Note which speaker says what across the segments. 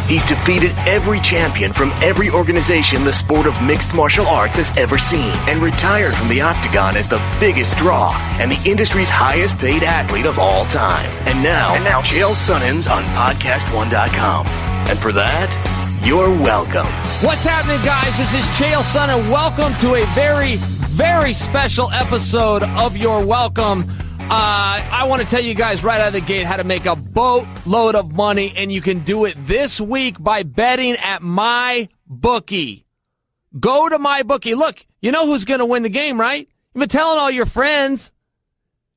Speaker 1: He's defeated every champion from every organization the sport of mixed martial arts has ever seen and retired from the octagon as the biggest draw and the industry's highest paid athlete of all time. And now Chael Sonnen's on podcast1.com. And for that, you're welcome.
Speaker 2: What's happening, guys? This is Chael Sonnen. Welcome to a very, very special episode of You're Welcome. I want to tell you guys right out of the gate how to make a boatload of money, and you can do it this week by betting at MyBookie. Go to MyBookie. Look, you know who's going to win the game, right? You've been telling all your friends.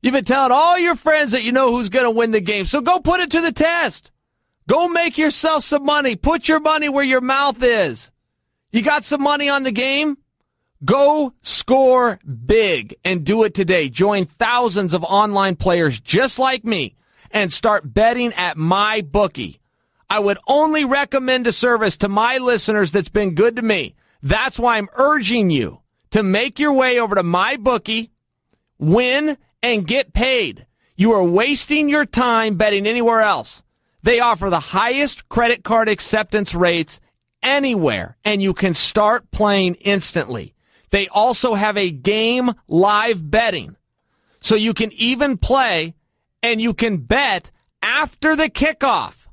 Speaker 2: You've been telling all your friends that you know who's going to win the game. So go put it to the test. Go make yourself some money. Put your money where your mouth is. You got some money on the game? Go score big and do it today. Join thousands of online players just like me and start betting at MyBookie. I would only recommend a service to my listeners that's been good to me. That's why I'm urging you to make your way over to MyBookie, win, and get paid. You are wasting your time betting anywhere else. They offer the highest credit card acceptance rates anywhere, and you can start playing instantly. They also have a game live betting. So you can even play and you can bet after the kickoff.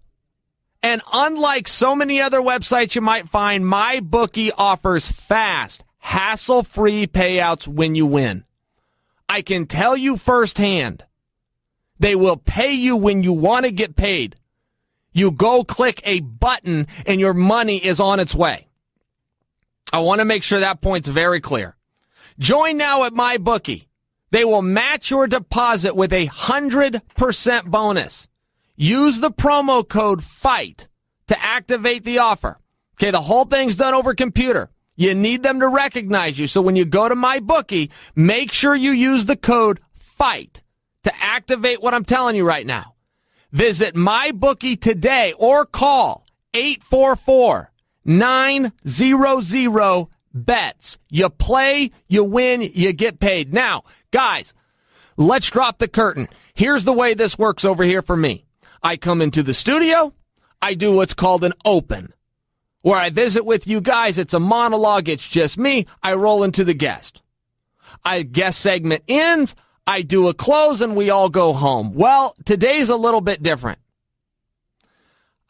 Speaker 2: And unlike so many other websites you might find, MyBookie offers fast, hassle-free payouts when you win. I can tell you firsthand, they will pay you when you want to get paid. You go click a button and your money is on its way. I want to make sure that point's very clear. Join now at MyBookie. They will match your deposit with 100% bonus. Use the promo code FIGHT to activate the offer. Okay, the whole thing's done over computer. You need them to recognize you. So when you go to MyBookie, make sure you use the code FIGHT to activate what I'm telling you right now. Visit MyBookie today or call 844-900-BETS. You play, you win, you get paid. Now, guys, let's drop the curtain. Here's the way this works over here for me. I come into the studio. I do what's called an open, where I visit with you guys. It's a monologue. It's just me. I roll into the guest. Guest segment ends. I do a close and we all go home. Well, today's a little bit different.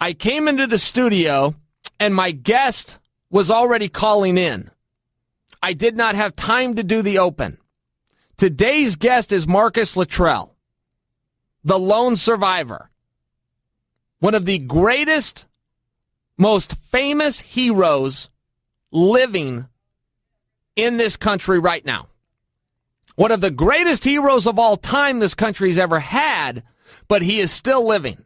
Speaker 2: I came into the studio and my guest was already calling in. I did not have time to do the open. Today's guest is Marcus Luttrell, the lone survivor. One of the greatest, most famous heroes living in this country right now. One of the greatest heroes of all time this country's ever had, but he is still living.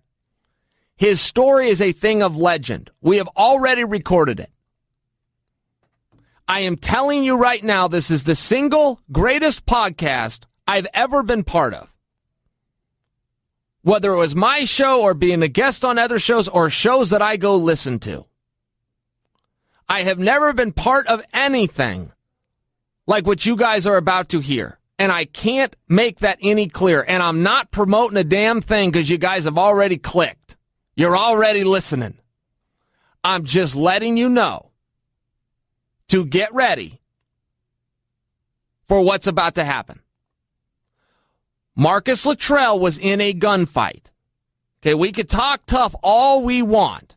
Speaker 2: His story is a thing of legend. We have already recorded it. I am telling you right now, this is the single greatest podcast I've ever been part of. Whether it was my show or being a guest on other shows or shows that I go listen to. I have never been part of anything like what you guys are about to hear. And I can't make that any clearer. And I'm not promoting a damn thing because you guys have already clicked. You're already listening. I'm just letting you know to get ready for what's about to happen. Marcus Luttrell was in a gunfight. Okay, we could talk tough all we want.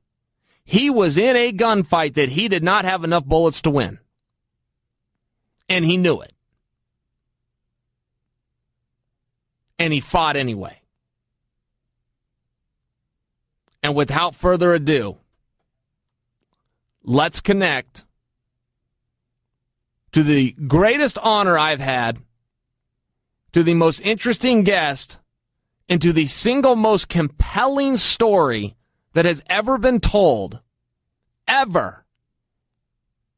Speaker 2: He was in a gunfight that he did not have enough bullets to win. And he knew it. And he fought anyway. And without further ado, let's connect to the greatest honor I've had, to the most interesting guest, and to the single most compelling story that has ever been told, ever,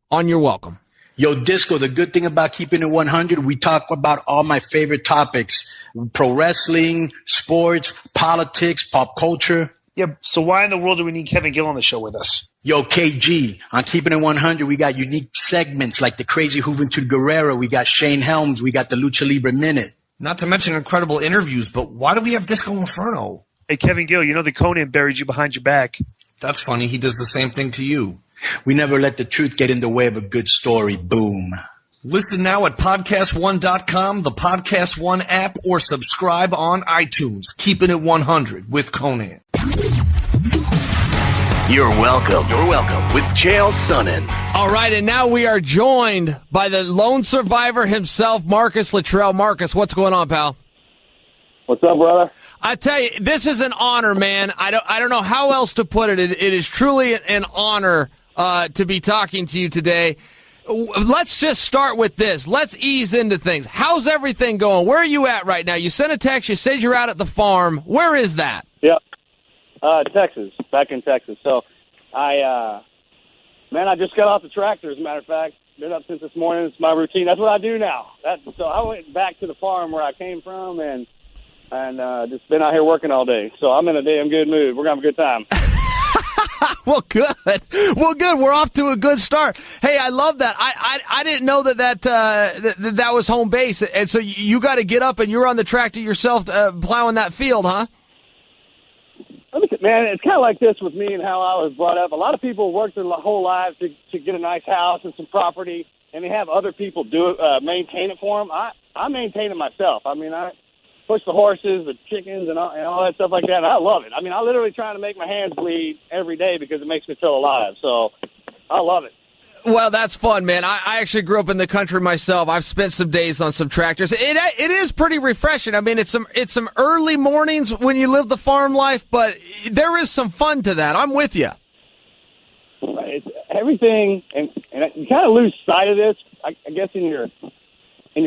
Speaker 2: on You're Welcome.
Speaker 3: Yo, Disco, the good thing about keeping it 100, we talk about all my favorite topics. Pro wrestling, sports, politics, pop culture.
Speaker 4: Yeah, so why in the world do we need Kevin Gill on the show with us?
Speaker 3: Yo, KG, on Keeping It 100, we got unique segments like the Crazy Juventud Guerrero. We got Shane Helms. We got the Lucha Libre Minute.
Speaker 5: Not to mention incredible interviews, but why do we have Disco Inferno?
Speaker 4: Hey, Kevin Gill, you know the Conan buried you behind your back.
Speaker 5: That's funny. He does the same thing to you.
Speaker 3: We never let the truth get in the way of a good story. Boom.
Speaker 5: Listen now at podcast1.com, the Podcast One app, or subscribe on iTunes. Keeping it 100 with Conan.
Speaker 1: You're welcome. You're welcome with Chael Sonnen.
Speaker 2: All right, and now we are joined by the lone survivor himself, Marcus Luttrell. Marcus, what's going on, pal?
Speaker 6: What's up, brother?
Speaker 2: I tell you, this is an honor, man. I don't know how else to put it. It is truly an honor to be talking to you today. Let's just start with this. Let's ease into things. How's everything going? Where are you at right now? You sent a text. You said you're out at the farm. Where is that?
Speaker 6: Yep. Texas, back in Texas. So, I just got off the tractor, as a matter of fact. Been up since this morning. It's my routine. That's what I do now. So I went back to the farm where I came from and just been out here working all day. So I'm in a damn good mood. We're going to have a good time.
Speaker 2: Well, good. We're off to a good start. Hey, I love that. I didn't know that was home base. And so you got to get up and you're on the tractor yourself plowing that field, huh?
Speaker 6: Man, it's kind of like this with me and how I was brought up. A lot of people work their whole lives to get a nice house and some property, and they have other people maintain it for them. I maintain it myself. I mean, I push the horses, the chickens, and all that stuff like that, and I love it. I mean, I literally try to make my hands bleed every day because it makes me feel alive. So I love it.
Speaker 2: Well, that's fun, man. I actually grew up in the country myself. I've spent some days on some tractors. It is pretty refreshing. I mean, it's some early mornings when you live the farm life, but there is some fun to that. I'm with you.
Speaker 6: It's everything, and you kind of lose sight of this, I guess, in your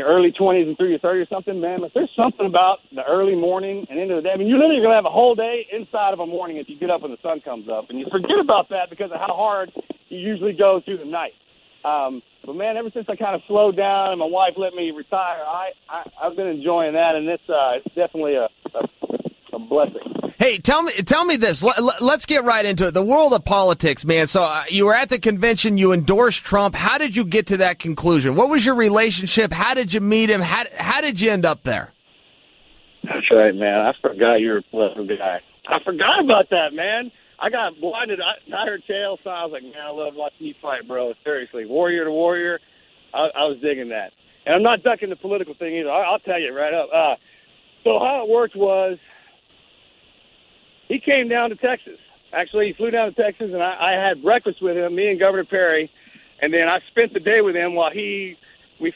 Speaker 6: early 20s and through your 30s or something, man. But there's something about the early morning and into the day. I mean, you're literally going to have a whole day inside of a morning if you get up when the sun comes up. And you forget about that because of how hard you usually go through the night. But, man, ever since I kind of slowed down and my wife let me retire, I've been enjoying that, and it's definitely a blessing.
Speaker 2: Hey, tell me this. Let's get right into it. The world of politics, man. So you were at the convention. You endorsed Trump. How did you get to that conclusion? What was your relationship? How did you meet him? How did you end up there?
Speaker 6: That's right, man. I forgot you were a political guy. I forgot about that, man. I got blinded. I heard Chael, so I was like, man, I love watching you fight, bro. Seriously, warrior to warrior. I was digging that. And I'm not ducking the political thing either. I'll tell you right up. So how it worked was, he came down to Texas. Actually, he flew down to Texas, and I had breakfast with him, me and Governor Perry, and then I spent the day with him while we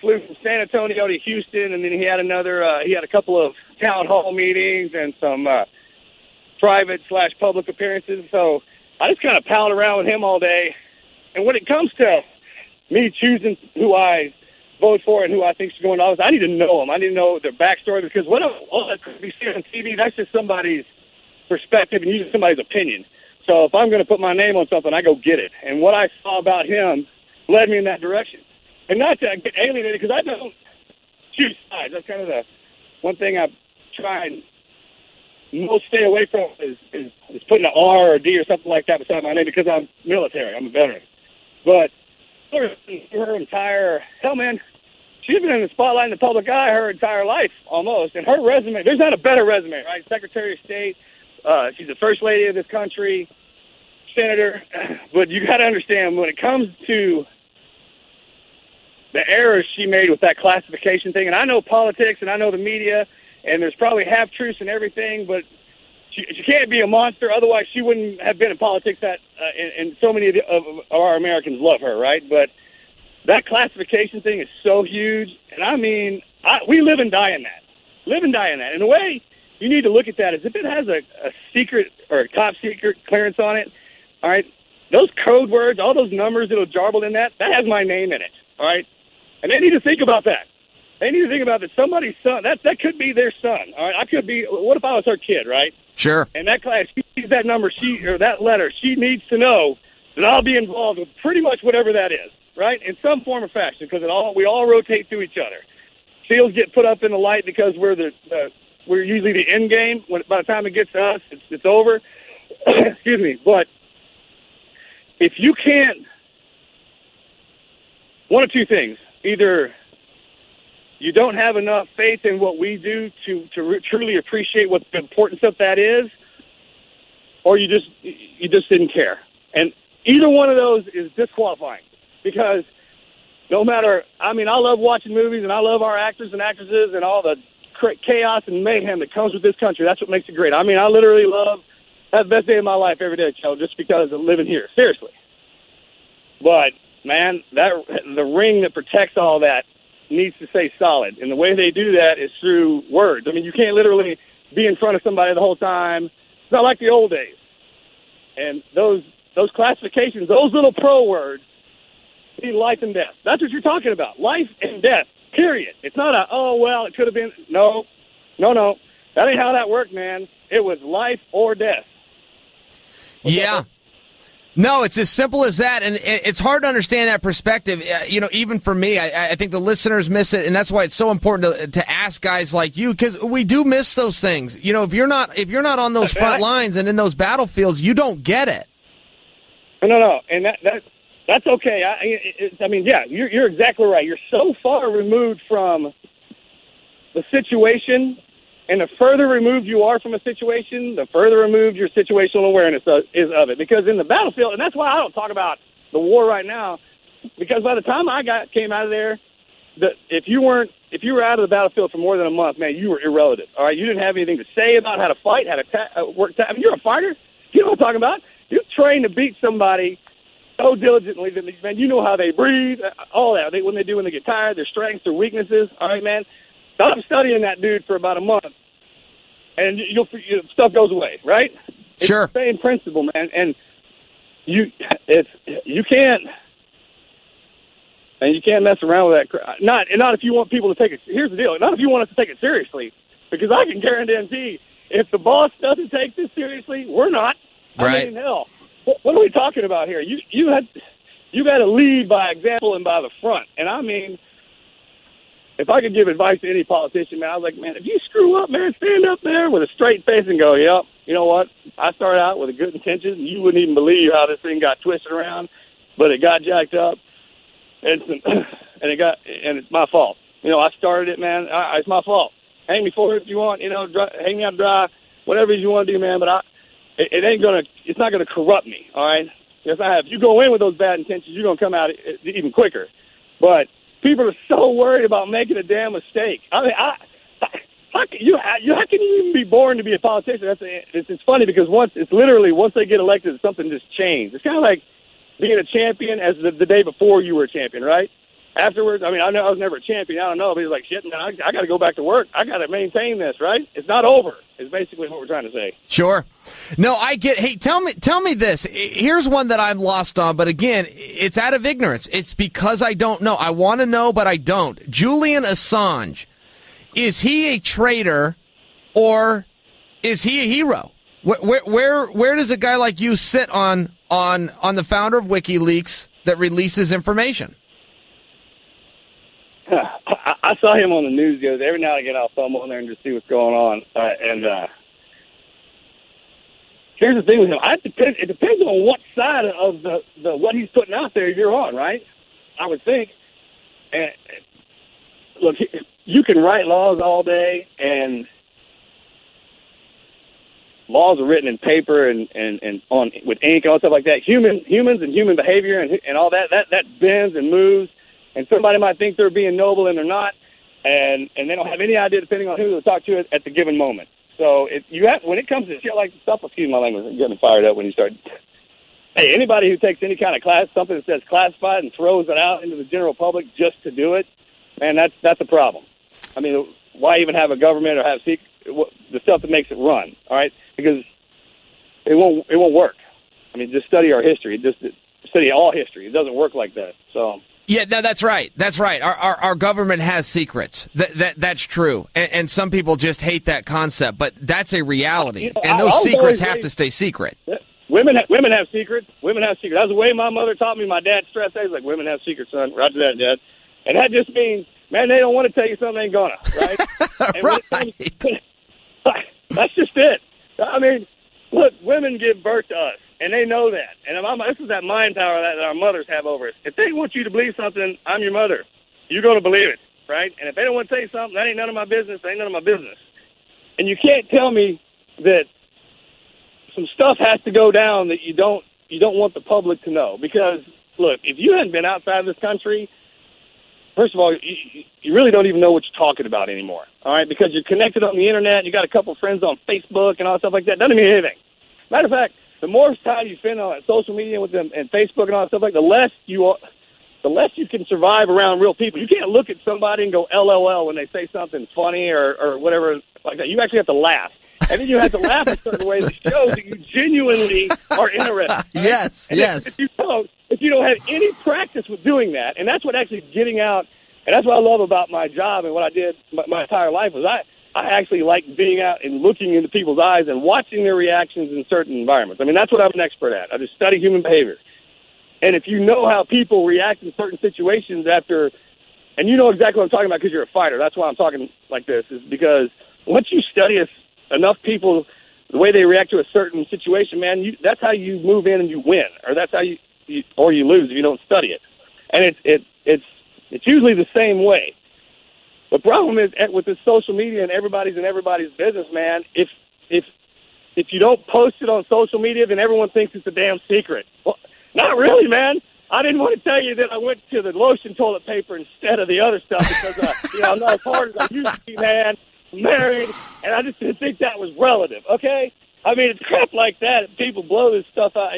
Speaker 6: flew from San Antonio to Houston, and then he had a couple of town hall meetings and some private/public appearances. So I just kind of palled around with him all day. And when it comes to me choosing who I vote for and who I think should go into office, I need to know them. I need to know their backstory, because all that could be seen on TV, that's just somebody's perspective and using somebody's opinion. So if I'm going to put my name on something, I go get it. And what I saw about him led me in that direction. And not to get alienated, because I don't choose sides. That's kind of the one thing I try and most stay away from is putting an R or D or something like that beside my name, because I'm military. I'm a veteran. But her entire, hell, man, she's been in the spotlight in the public eye her entire life almost. And her resume, there's not a better resume, right? Secretary of State. She's the first lady of this country, senator. But you got to understand, when it comes to the errors she made with that classification thing, and I know politics and I know the media, and there's probably half-truths and everything, but she can't be a monster. Otherwise, she wouldn't have been in politics. And so many of our Americans love her, right? But that classification thing is so huge. And I mean, we live and die in that. Live and die in that. And the way you need to look at that is, if it has a secret or a top secret clearance on it, all right, those code words, all those numbers that are jarbled in that has my name in it, all right? And they need to think about that. They need to think about that somebody's son, that could be their son, all right? What if I was her kid, right?
Speaker 2: Sure.
Speaker 6: And that class, she sees that number, or that letter, she needs to know that I'll be involved with pretty much whatever that is, right? In some form or fashion, because we all rotate through each other. Seals get put up in the light because we're usually the end game. By the time it gets to us, it's over. Excuse me. But if you can't, one of two things: either you don't have enough faith in what we do to truly appreciate what the importance of that is, or you just didn't care. And either one of those is disqualifying because no matter, I love watching movies and I love our actors and actresses and all the chaos and mayhem that comes with this country. That's what makes it great. I literally have the best day of my life every day, Chael, just because of living here. Seriously. But, man, the ring that protects all that needs to stay solid. And the way they do that is through words. You can't literally be in front of somebody the whole time. It's not like the old days. And those classifications, those little pro words, mean life and death. That's what you're talking about. Life and death, period. It's not it could have been. No. That ain't how that worked, man. It was life or death.
Speaker 2: Yeah. No, it's as simple as that, and it's hard to understand that perspective. Even for me, I think the listeners miss it, and that's why it's so important to ask guys like you, because we do miss those things. If you're not on those front lines and in those battlefields, you don't get it.
Speaker 6: No, and that's okay. You're exactly right. You're so far removed from the situation. And the further removed you are from a situation, the further removed your situational awareness is of it. Because in the battlefield, and that's why I don't talk about the war right now, because by the time I came out of there, if you were out of the battlefield for more than a month, man, you were irrelevant. All right, you didn't have anything to say about how to fight, how to work. You're a fighter. You know what I'm talking about. You're trained to beat somebody so diligently that, man, you know how they breathe, all that. When they get tired, their strengths, their weaknesses. All right, man. Stop studying that dude for about a month, and stuff goes away, right? It's
Speaker 2: sure.
Speaker 6: The same principle, man. And you can't mess around with that. Not if you want people to take it. Here's the deal. Not if you want us to take it seriously, because I can guarantee if the boss doesn't take this seriously, we're not.
Speaker 2: Right.
Speaker 6: Hell, what are we talking about here? You got to lead by example and by the front, and if I could give advice to any politician, man, I was like, man, if you screw up, man, stand up there with a straight face and go, yep, you know what? I started out with a good intention. You wouldn't even believe how this thing got twisted around, but it got jacked up, and it's my fault. I started it, man. It's my fault. Hang me for it if you want. Hang me out dry, whatever you want to do, man. But it's not gonna corrupt me. All right. Yes, I have. If you go in with those bad intentions, you're gonna come out even quicker. But people are so worried about making a damn mistake. How can you even be born to be a politician? It's funny because once they get elected, something just changed. It's kind of like being a champion as the day before you were a champion, right? Afterwards, I know I was never a champion. I don't know, but he's like, shit, man, I got to go back to work. I got to maintain this, right? It's not over. Is basically what we're trying to say.
Speaker 2: Sure. No, I get. Hey, tell me this. Here's one that I'm lost on, but again, it's out of ignorance. It's because I don't know. I want to know, but I don't. Julian Assange, is he a traitor or is he a hero? Where does a guy like you sit on the founder of WikiLeaks that releases information?
Speaker 6: I saw him on the news the other day. Every now and again, I'll thumb on there and just see what's going on. Here's the thing with him. It depends on what side of the what he's putting out there you're on, right? I would think. And look, you can write laws all day, and laws are written in paper and on with ink and all stuff like that. Humans and human behavior and all that bends and moves. And somebody might think they're being noble and they're not, and they don't have any idea depending on who they'll talk to at the given moment. So when it comes to shit like stuff, excuse my language, I'm getting fired up when you start. Hey, anybody who takes any kind of something that says classified and throws it out into the general public just to do it, man, that's a problem. Why even have a government or have the stuff that makes it run? All right, because it won't work. Just study our history. Just study all history. It doesn't work like that. So.
Speaker 2: Yeah, no, that's right. That's right. Our government has secrets. That's true. And some people just hate that concept, but that's a reality. And those secrets have to stay secret.
Speaker 6: Women have secrets. Women have secrets. That's the way my mother taught me. My dad stressed that. He's like, women have secrets, son. Roger that, Dad. And that just means, man, they don't want to tell you something, they ain't gonna, right?
Speaker 2: Right.
Speaker 6: That's just it. Look, women give birth to us. And they know that. And this is that mind power that our mothers have over us. If they want you to believe something, I'm your mother. You're going to believe it, right? And if they don't want to tell you something, that ain't none of my business. That ain't none of my business. And you can't tell me that some stuff has to go down that you don't want the public to know. Because, look, if you hadn't been outside of this country, first of all, you really don't even know what you're talking about anymore, all right? Because you're connected on the Internet, and you got a couple friends on Facebook and all stuff like that. Doesn't mean anything. Matter of fact, the more time you spend on social media with them and Facebook and all that stuff like that, the less you can survive around real people. You can't look at somebody and go LOL when they say something funny or whatever like that. You actually have to laugh. And then you have to laugh in certain ways that shows that you genuinely are interested. Right?
Speaker 2: Yes,
Speaker 6: and
Speaker 2: yes.
Speaker 6: If you don't have any practice with doing that, and that's what actually getting out, and that's what I love about my job and what I did my entire life was I actually like being out and looking into people's eyes and watching their reactions in certain environments. I mean, that's what I'm an expert at. I just study human behavior. And if you know how people react in certain situations after, and you know exactly what I'm talking about because you're a fighter, that's why I'm talking like this, is because once you study enough people, the way they react to a certain situation, man, that's how you move in and you win, or that's how you lose if you don't study it. And it's usually the same way. The problem is with this social media and everybody's in everybody's business, man. If you don't post it on social media, then everyone thinks it's a damn secret. Well, not really, man. I didn't want to tell you that I went to the lotion toilet paper instead of the other stuff because I'm not as hard as I used to be, man. I'm married, and I just didn't think that was relative. Okay, I mean it's crap like that. People blow this stuff out,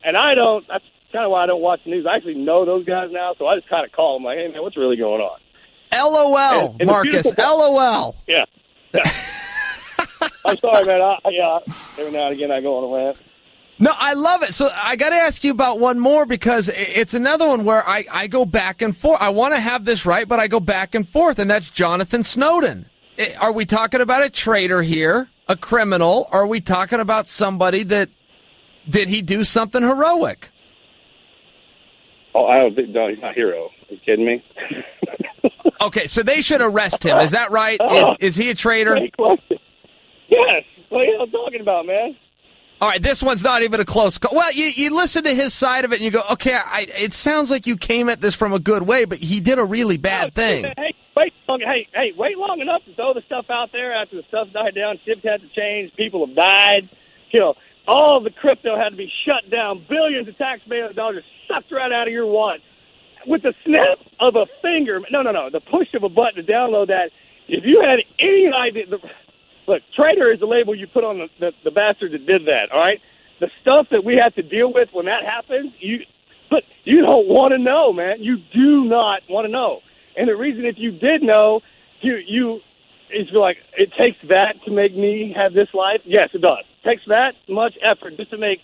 Speaker 6: and I don't. That's kind of why I don't watch the news. I actually know those guys now, so I just kind of call them like, "Hey, man, what's really going on?"
Speaker 2: LOL, and Marcus. LOL.
Speaker 6: Yeah. I'm sorry, man. Every now and again I go on a rant.
Speaker 2: No, I love it. So I got to ask you about one more because it's another one where I go back and forth. I want to have this right, but I go back and forth, and that's Jonathan Snowden. Are we talking about a traitor here, a criminal? Or are we talking about somebody did he do something heroic?
Speaker 6: Oh, I don't think, no, he's not a hero. Are you kidding me?
Speaker 2: Okay, so they should arrest him. Is that right? Is he a traitor?
Speaker 6: Great question. Yes. What are you talking about, man?
Speaker 2: All right, this one's not even a close call. Well, you listen to his side of it and you go, okay, it sounds like you came at this from a good way, but he did a really bad thing.
Speaker 6: Hey, wait long enough to throw the stuff out there after the stuff died down. Ships had to change. People have died. All of the crypto had to be shut down. Billions of taxpayer dollars sucked right out of your wallet with the snap of a finger. No, the push of a button to download that. If you had any idea... Look, traitor is the label you put on the bastard that did that, all right? The stuff that we have to deal with when that happens, you don't want to know, man. You do not want to know. And the reason if you did know, it's like, it takes that to make me have this life? Yes, it does. It takes that much effort just to make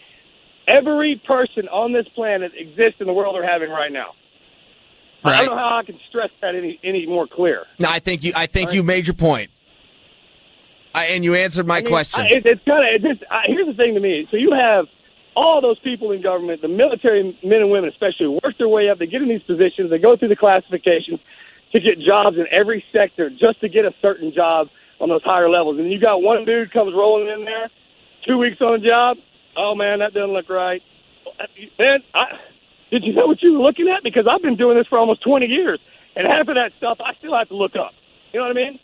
Speaker 6: every person on this planet exist in the world we're having right now. Right. I don't know how I can stress that any more clear.
Speaker 2: No, I think you made your point. And you answered my question.
Speaker 6: Here's the thing to me. So you have all those people in government, the military men and women especially, work their way up. They get in these positions. They go through the classifications to get jobs in every sector just to get a certain job on those higher levels. And you got one dude comes rolling in there, 2 weeks on the job. Oh, man, that doesn't look right. Man, did you know what you were looking at? Because I've been doing this for almost 20 years, and half of that stuff I still have to look up. You know what I mean?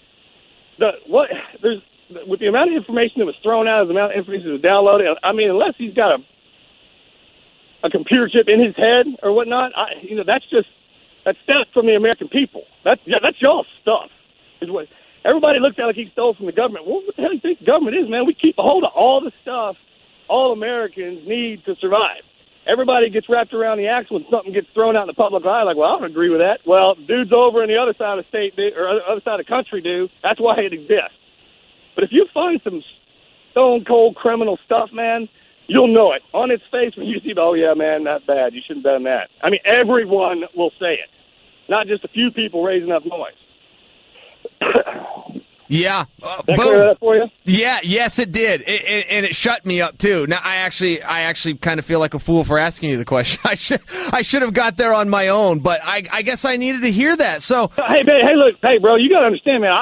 Speaker 6: With the amount of information that was thrown out, the amount of information that was downloaded, I mean, unless he's got a computer chip in his head or whatnot, that's stuff from the American people. That's y'all's stuff. Is what everybody looks at like he stole from the government. Well, what the hell do you think the government is, man? We keep a hold of all the stuff all Americans need to survive. Everybody gets wrapped around the axle when something gets thrown out in the public eye. Like, well, I don't agree with that. Well, dudes over on the other side of the state do, or other side of the country do. That's why it exists. But if you find some stone-cold criminal stuff, man, you'll know it. On its face when you see, oh, yeah, man, that's bad. You shouldn't have done that. I mean, everyone will say it, not just a few people raising up noise.
Speaker 2: Yeah.
Speaker 6: That clear that up for you?
Speaker 2: Yeah, yes, it did. And it shut me up, too. Now, I actually kind of feel like a fool for asking you the question. I should have got there on my own, but I guess I needed to hear that. So,
Speaker 6: hey, bro, you got to understand, man,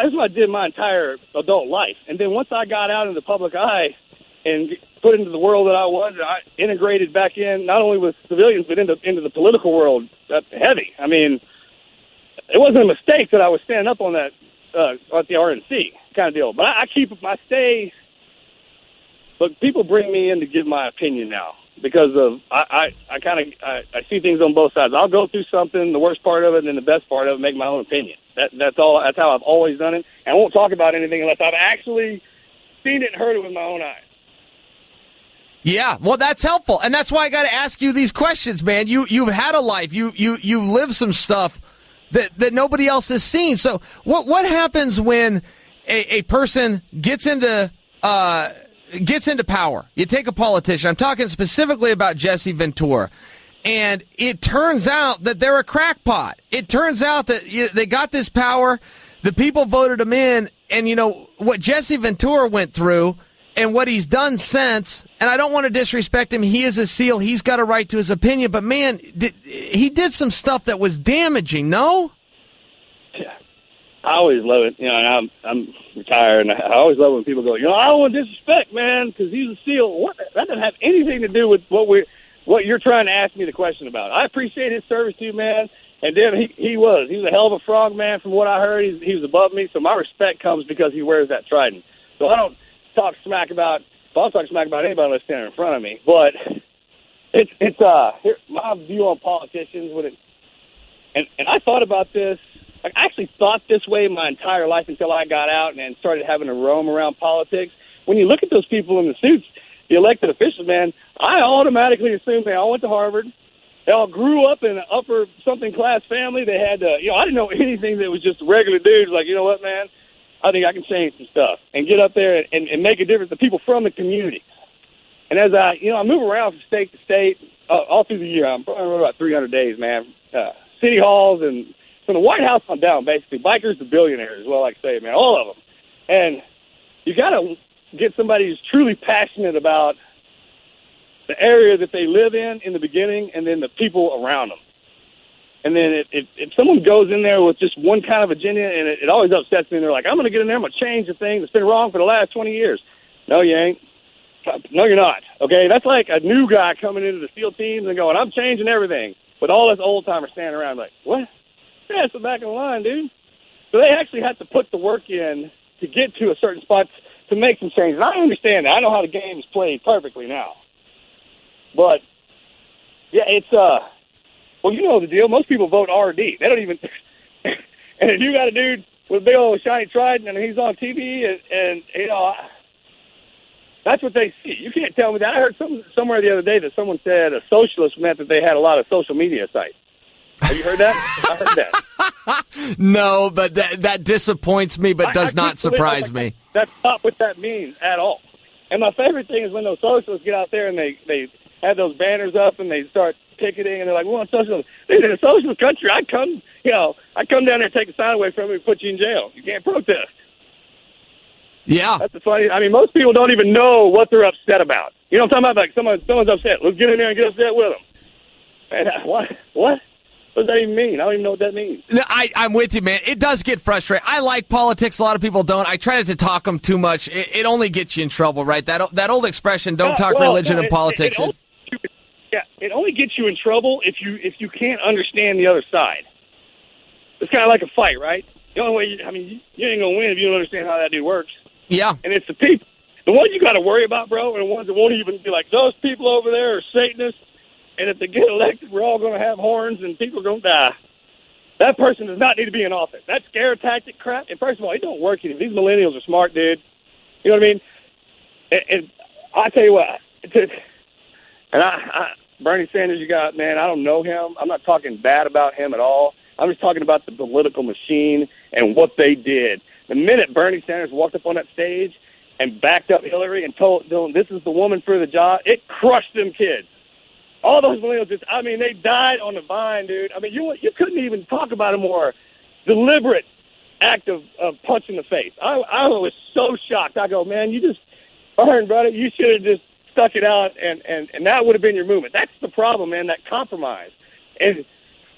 Speaker 6: this is what I did my entire adult life. And then once I got out in the public eye and put into the world that I was, I integrated back in, not only with civilians, but into the political world. That's heavy. I mean, it wasn't a mistake that I was standing up on that at the RNC kind of deal. But I but people bring me in to give my opinion now because of I see things on both sides. I'll go through something, the worst part of it, and then the best part of it, make my own opinion. That's all. That's how I've always done it. And I won't talk about anything unless I've actually seen it and heard it with my own eyes.
Speaker 2: Yeah, well, that's helpful, and that's why I got to ask you these questions, man. You've had a life, you lived some stuff that nobody else has seen. So, what happens when a person gets into power? You take a politician. I'm talking specifically about Jesse Ventura, and it turns out that they're a crackpot. It turns out that they got this power, the people voted him in, and what Jesse Ventura went through. And what he's done since, and I don't want to disrespect him, he is a SEAL, he's got a right to his opinion, but man, he did some stuff that was damaging, no?
Speaker 6: Yeah. I always love it, and I'm retired, and I always love when people go, I don't want to disrespect, man, because he's a SEAL. That doesn't have anything to do with what you're trying to ask me the question about. I appreciate his service to you, man, and then he was a hell of a frog, man, from what I heard. He was above me, so my respect comes because he wears that trident. So I don't talk smack about anybody that's standing in front of me, but it's my view on politicians and I thought about this. I actually thought this way my entire life until I got out and started having to roam around politics. When you look at those people in the suits, the elected officials, man, I automatically assume they all went to Harvard. They all grew up in an upper something class family. They had I didn't know anything that was just regular dudes. Like, you know what, man? I think I can change some stuff and get up there and make a difference to people from the community. And as I move around from state to state all through the year, I'm probably about 300 days, man. City halls and from the White House on down, basically. Bikers to billionaires, well, like I say, man, all of them. And you got to get somebody who's truly passionate about the area that they live in the beginning, and then the people around them. And then if someone goes in there with just one kind of agenda, and it always upsets me, and they're like, I'm going to get in there, I'm going to change the thing that's been wrong for the last 20 years. No, you ain't. No, you're not. Okay? That's like a new guy coming into the SEAL teams and going, I'm changing everything. With all this old-timer standing around like, what? Yeah, it's the back of the line, dude. So they actually have to put the work in to get to a certain spot to make some changes. And I understand that. I know how the game is played perfectly now. But, yeah, it's well, you know the deal. Most people vote RD. They don't even – and if you got a dude with a big old shiny trident and he's on TV and that's what they see. You can't tell me that. I heard somewhere the other day that someone said a socialist meant that they had a lot of social media sites. Have you heard that? I heard that.
Speaker 2: No, but that disappoints me, but does not surprise me.
Speaker 6: That's not what that means at all. And my favorite thing is when those socialists get out there and they have those banners up and they start picketing and they're like, we want socialism. Dude, in a socialist country, I'd come down there and take a sign away from you and put you in jail. You can't protest.
Speaker 2: Yeah.
Speaker 6: That's the funny. I mean, most people don't even know what they're upset about. You know what I'm talking about? Like someone's upset. Let's get in there and get upset with them. And what? What does that even mean? I don't even know what that means.
Speaker 2: I'm with you, man. It does get frustrating. I like politics. A lot of people don't. I try not to talk them too much. It only gets you in trouble, right? That old expression, don't talk religion and politics.
Speaker 6: It only gets you in trouble if you can't understand the other side. It's kind of like a fight, right? The only way you ain't going to win if you don't understand how that dude works.
Speaker 2: Yeah.
Speaker 6: And it's the people. The ones you got to worry about, bro, are the ones that won't even be like, those people over there are Satanists, and if they get elected, we're all going to have horns and people are going to die. That person does not need to be in office. That scare tactic crap, and first of all, it don't work anymore. These millennials are smart, dude. You know what I mean? And I tell you what, and Bernie Sanders, you got, man, I don't know him. I'm not talking bad about him at all. I'm just talking about the political machine and what they did. The minute Bernie Sanders walked up on that stage and backed up Hillary and told them this is the woman for the job, it crushed them kids. All those millennials they died on the vine, dude. I mean, you couldn't even talk about a more deliberate act of punch in the face. I was so shocked. I go, man, you just earned, brother. You should have just stuck it out, and that would have been your movement. That's the problem, man, that compromise. And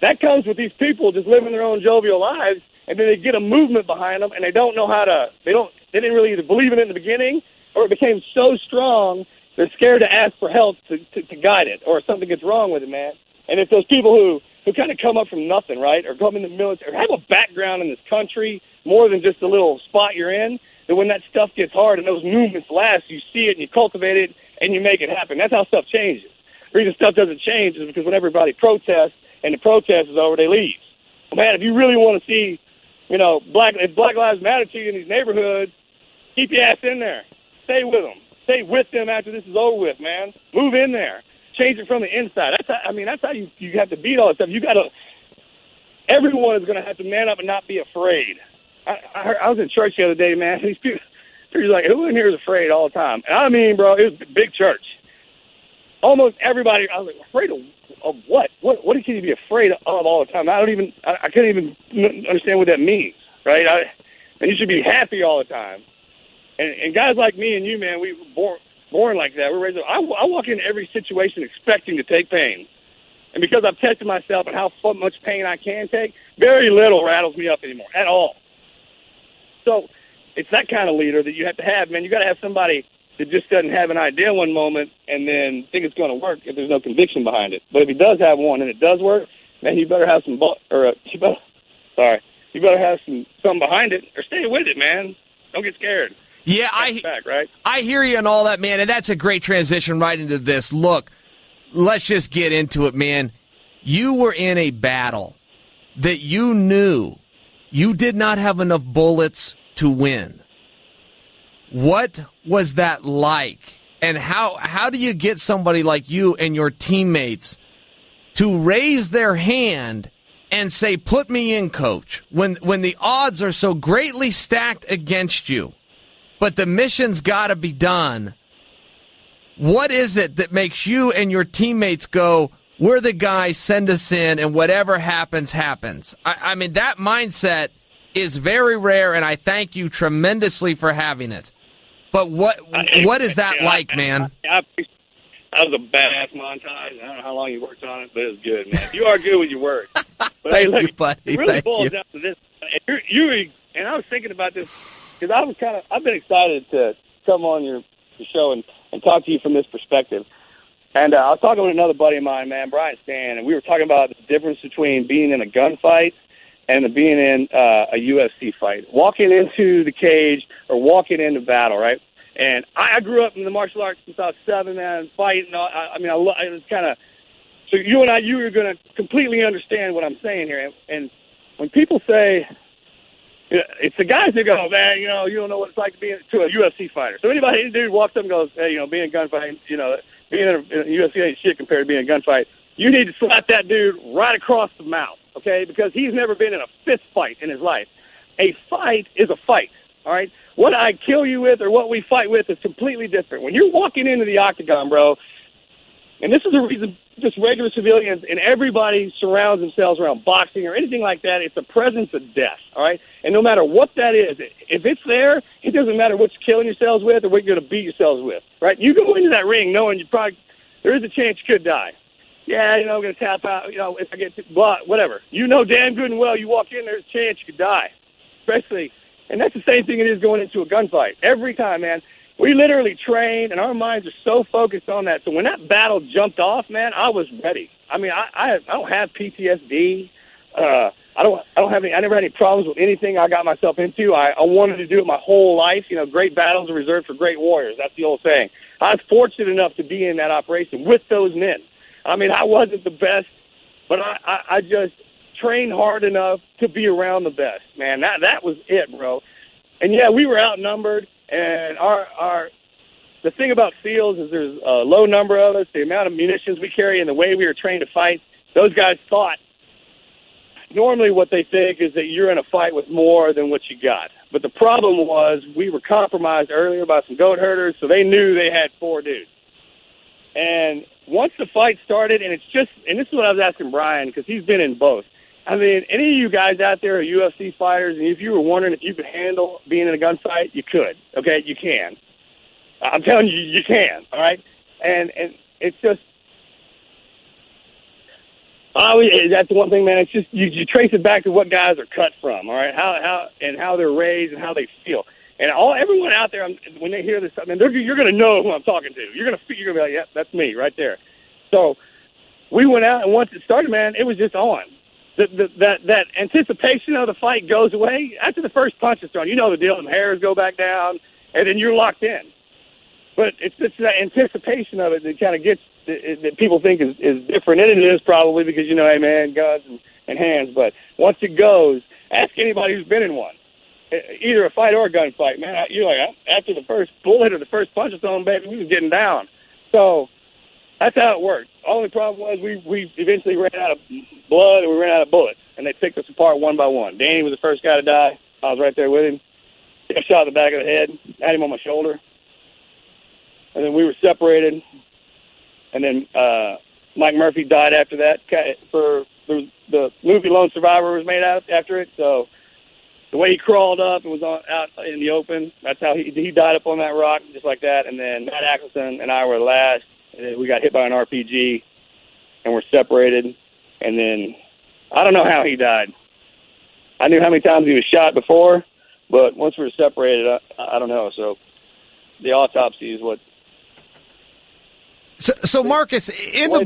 Speaker 6: that comes with these people just living their own jovial lives, and then they get a movement behind them, and they don't know how to – they didn't really either believe in it in the beginning, or it became so strong they're scared to ask for help to guide it, or something gets wrong with it, man. And it's those people who kind of come up from nothing, right, or come in the military, or have a background in this country more than just a little spot you're in. that when that stuff gets hard and those movements last, you see it and you cultivate it and you make it happen. That's how stuff changes. The reason stuff doesn't change is because when everybody protests and the protest is over, they leave. Man, if you really want to see, if Black Lives Matter to you in these neighborhoods, keep your ass in there. Stay with them. Stay with them after this is over with, man. Move in there. Change it from the inside. That's how you have to beat all this stuff. Everyone is going to have to man up and not be afraid. I was in church the other day, man. These people are like, who in here is afraid all the time? And I mean, bro, it was a big church. Almost everybody, I was like, afraid of what? What can you be afraid of all the time? I couldn't even understand what that means, right? And you should be happy all the time. And guys like me and you, man, we were born like that. We're raised. I walk into every situation expecting to take pain. And because I've tested myself and how much pain I can take, very little rattles me up anymore at all. So it's that kind of leader that you have to have, man. You got to have somebody that just doesn't have an idea one moment and then think it's going to work if there's no conviction behind it. But if he does have one and it does work, man, you better have you better have something behind it or stay with it, man. Don't get scared.
Speaker 2: Yeah, I hear you and all that, man, and that's a great transition right into this. Look, let's just get into it, man. You were in a battle that you knew you did not have enough bullets to win. What was that like? And how do you get somebody like you and your teammates to raise their hand and say, put me in, coach, when the odds are so greatly stacked against you, but the mission's got to be done? What is it that makes you and your teammates go, we're the guys, send us in, and whatever happens, happens? I mean, that mindset is very rare, and I thank you tremendously for having it. But what is that like, man?
Speaker 6: That was a badass montage. I don't know how long you worked on it, but it was good, man. You are good with your work. But
Speaker 2: Thank you, buddy.
Speaker 6: It really boils down to this. And I was thinking about this because I've been excited to come on your show and talk to you from this perspective. And I was talking with another buddy of mine, man, Brian Stan, and we were talking about the difference between being in a gunfight and being in a UFC fight. Walking into the cage or walking into battle, right? And I grew up in the martial arts since I was 7, man, fighting. It was kind of, so you are going to completely understand what I'm saying here. And when people say, it's the guys that go, man, you don't know what it's like to be to a UFC fighter. So any dude walks up and goes, hey, being a gunfight, being in a UFC ain't shit compared to being a gunfight. You need to slap that dude right across the mouth, okay? Because he's never been in a fist fight in his life. A fight is a fight, all right? What I kill you with or what we fight with is completely different. When you're walking into the octagon, bro, and this is the reason just regular civilians and everybody surrounds themselves around boxing or anything like that, it's the presence of death, all right? And no matter what that is, if it's there, it doesn't matter what you're killing yourselves with or what you're going to beat yourselves with, right? You go into that ring knowing there is a chance you could die. Yeah, I'm going to tap out, if I get whatever. You know damn good and well you walk in, there's a chance you could die. Especially, and that's the same thing it is going into a gunfight. Every time, man, we literally train, and our minds are so focused on that. So when that battle jumped off, man, I was ready. I mean, I don't have PTSD. I never had any problems with anything I got myself into. I wanted to do it my whole life. Great battles are reserved for great warriors. That's the old saying. I was fortunate enough to be in that operation with those men. I mean, I wasn't the best, but I just trained hard enough to be around the best, man. That was it, bro. And, yeah, we were outnumbered, and the thing about SEALs is there's a low number of us, the amount of munitions we carry and the way we were trained to fight. Those guys thought normally what they think is that you're in a fight with more than what you got. But the problem was we were compromised earlier by some goat herders, so they knew they had 4 dudes. And once the fight started, and this is what I was asking Brian, because he's been in both. I mean, any of you guys out there are UFC fighters, and if you were wondering if you could handle being in a gunfight, you could. Okay, you can. I'm telling you, you can. All right, and it's just, that's the one thing, man. It's just you trace it back to what guys are cut from. All right, how they're raised and how they feel. And everyone out there, when they hear this, I mean, you're going to know who I'm talking to. You're going to be like, yep, that's me right there. So we went out, and once it started, man, it was just on. that anticipation of the fight goes away after the first punch is thrown. You know the deal. The hairs go back down, and then you're locked in. But it's just that anticipation of it that kind of gets that people think is different. And it is probably because, you know, hey, man, guns and hands. But once it goes, ask anybody who's been in one, either a fight or a gunfight, man. You're like, after the first bullet or the first punch is thrown, baby, we was getting down. So that's how it worked. Only problem was we eventually ran out of blood and we ran out of bullets, and they picked us apart one by one. Danny was the first guy to die. I was right there with him. He got shot in the back of the head. I had him on my shoulder. And then we were separated. And then Mike Murphy died after that. The movie Lone Survivor was made out after it. So the way he crawled up and was out in the open, that's how he died up on that rock, just like that. And then Matt Axelson and I were last. And then we got hit by an RPG, and we're separated. And then I don't know how he died. I knew how many times he was shot before, but once we were separated, I don't know. So the autopsy is what.
Speaker 2: So Marcus, the
Speaker 6: way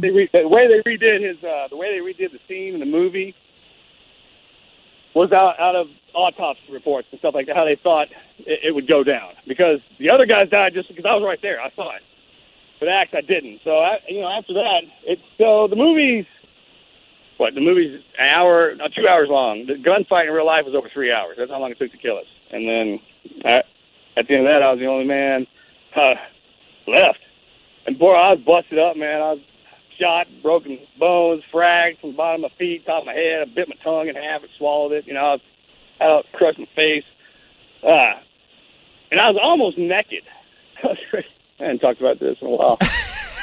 Speaker 6: they redid the scene in the movie was out of autopsy reports and stuff like that. How they thought it would go down, because the other guys died just because I was right there. I saw it. But Axe, I didn't. So after that, the movie's an hour, 2 hours long. The gunfight in real life was over 3 hours. That's how long it took to kill us. And then at the end of that, I was the only man left. And boy, I was busted up, man. I was shot, broken bones, fragged from the bottom of my feet, top of my head. I bit my tongue in half and swallowed it. I was crushed my face. And I was almost naked. I hadn't talked about this in a while.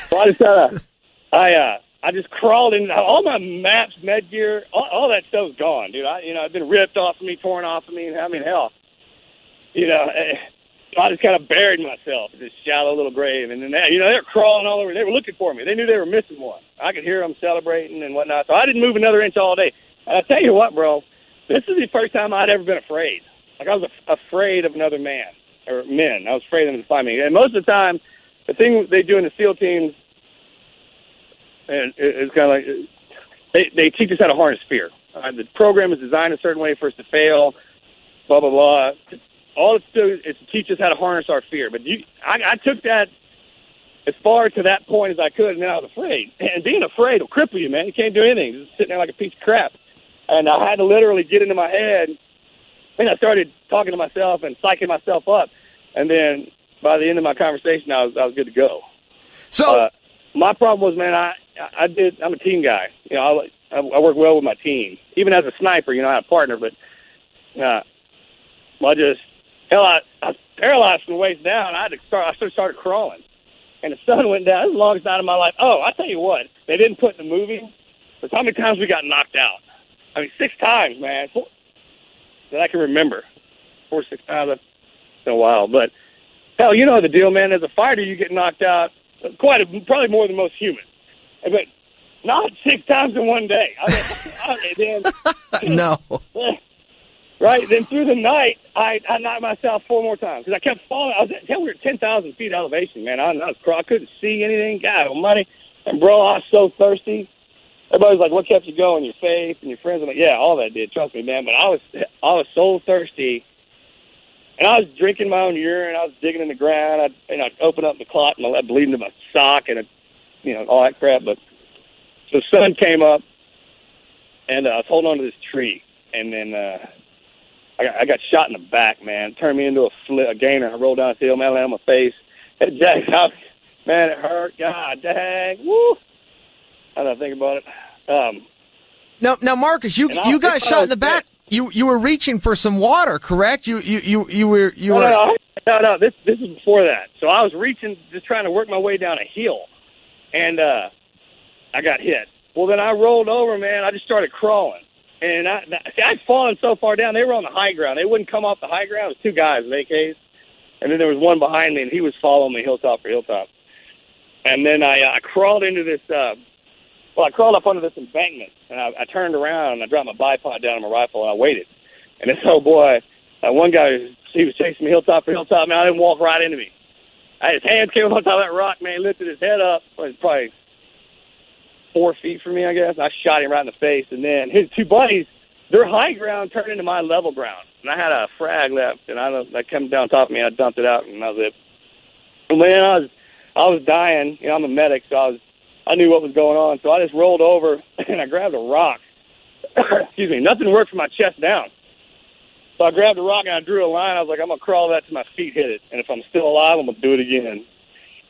Speaker 6: So I just crawled in. All my maps, med gear, all that stuff's gone, dude. It's been ripped off of me, torn off of me. I mean, hell, so I just kind of buried myself in this shallow little grave. And then they were crawling all over. They were looking for me. They knew they were missing one. I could hear them celebrating and whatnot. So I didn't move another inch all day. And I tell you what, bro, this is the first time I'd ever been afraid. Like, I was afraid of another man or men. I was afraid of them to find me. And most of the time, the thing they do in the SEAL teams, and it's kind of like they teach us how to harness fear. The program is designed a certain way for us to fail, blah, blah, blah. All it's to do is to teach us how to harness our fear. But I took that as far to that point as I could, and then I was afraid. And being afraid will cripple you, man. You can't do anything. You're just sitting there like a piece of crap. And I had to literally get into my head, and I started talking to myself and psyching myself up. And then by the end of my conversation, I was good to go. So my problem was, man, I'm a team guy. I work well with my team. Even as a sniper, I had a partner, but I was paralyzed from the waist down. I started crawling, and the sun went down. It was the longest night of my life. Oh, I tell you what, they didn't put in the movie. But how many times we got knocked out? I mean, 6 times, man, that I can remember. 4 or 6 times. It's been a while, but hell, you know the deal, man. As a fighter, you get knocked out probably more than most humans, but not 6 times in one day.
Speaker 2: No.
Speaker 6: Right? Then through the night, I knocked myself 4 more times because I kept falling. We were at 10,000 feet elevation, man. I couldn't see anything. God almighty. And, bro, I was so thirsty. Everybody's like, what kept you going? Your faith and your friends. I'm like, yeah, all that did. Trust me, man. But I was so thirsty. And I was drinking my own urine. I was digging in the ground. I'd open up the clot and I let bleed into my sock and, all that crap. But the sun came up, and I was holding on to this tree. And then I got shot in the back, man. It turned me into a gainer. I rolled down the hill, man, I landed on my face. It jacked out. Man, it hurt. God dang. Woo. I don't think about it.
Speaker 2: Now, Marcus, you got shot in the back. You were reaching for some water, correct? You were.
Speaker 6: No. This is before that. So I was reaching, just trying to work my way down a hill, and I got hit. Well, then I rolled over, man. I just started crawling, and I'd fallen so far down. They were on the high ground. They wouldn't come off the high ground. It was 2 guys with AKs, and then there was one behind me, and he was following me hilltop for hilltop. And then I crawled into this. I crawled up under this embankment, and I turned around, and I dropped my bipod down on my rifle, and I waited. And this old boy, one guy, he was chasing me hilltop for hilltop, man. I didn't walk right into me. His hands came up on top of that rock, man. He lifted his head up. It was probably 4 feet from me, I guess. I shot him right in the face, and then his two buddies, their high ground turned into my level ground, and I had a frag left, and I came down top of me, and I dumped it out, and that was it. And when I was dying, you know, I'm a medic, so I knew what was going on, so I just rolled over and I grabbed a rock. Excuse me, nothing worked from my chest down. So I grabbed a rock and I drew a line. I was like, I'm gonna crawl that to my feet, hit it, and if I'm still alive, I'm gonna do it again.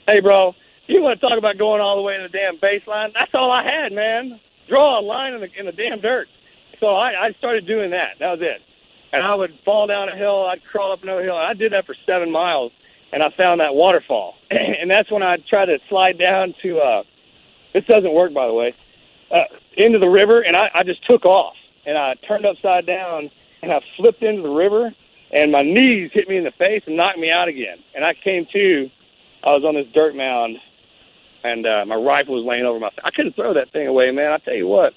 Speaker 6: Hey, bro, you want to talk about going all the way to the damn baseline? That's all I had, man. Draw a line in the damn dirt. So I started doing that. That was it. And I would fall down a hill. I'd crawl up another hill. And I did that for 7 miles, and I found that waterfall. And that's when I tried to slide down to this doesn't work, by the way, into the river, and I just took off. And I turned upside down, and I flipped into the river, and my knees hit me in the face and knocked me out again. And I came to, I was on this dirt mound, and my rifle was laying over my face. I couldn't throw that thing away, man, I tell you what.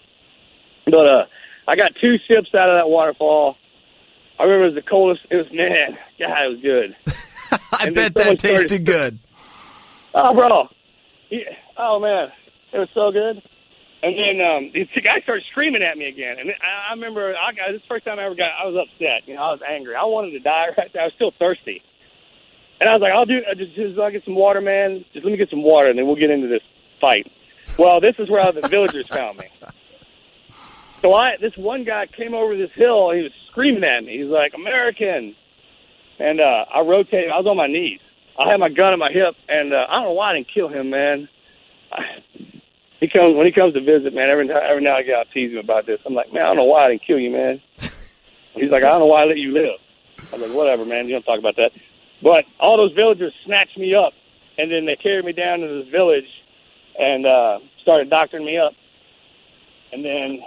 Speaker 6: But I got 2 sips out of that waterfall. I remember it was the coldest. It was, man, God, it was good.
Speaker 2: I bet that tasted good.
Speaker 6: Oh, bro. Yeah. Oh, man. It was so good. And then these guys started screaming at me again. And I remember this first time I was upset. You know, I was angry. I wanted to die right there. I was still thirsty. And I was like, I'll get some water, man. Just let me get some water, and then we'll get into this fight. Well, this is where the villagers found me. So this one guy came over this hill, and he was screaming at me. He's like, American. And I rotated. I was on my knees. I had my gun at my hip, and I don't know why I didn't kill him, man. When he comes to visit, man, every now and again I'll tease him about this. I'm like, man, I don't know why I didn't kill you, man. He's like, I don't know why I let you live. I'm like, whatever, man. You don't talk about that. But all those villagers snatched me up, and then they carried me down to this village and started doctoring me up. And then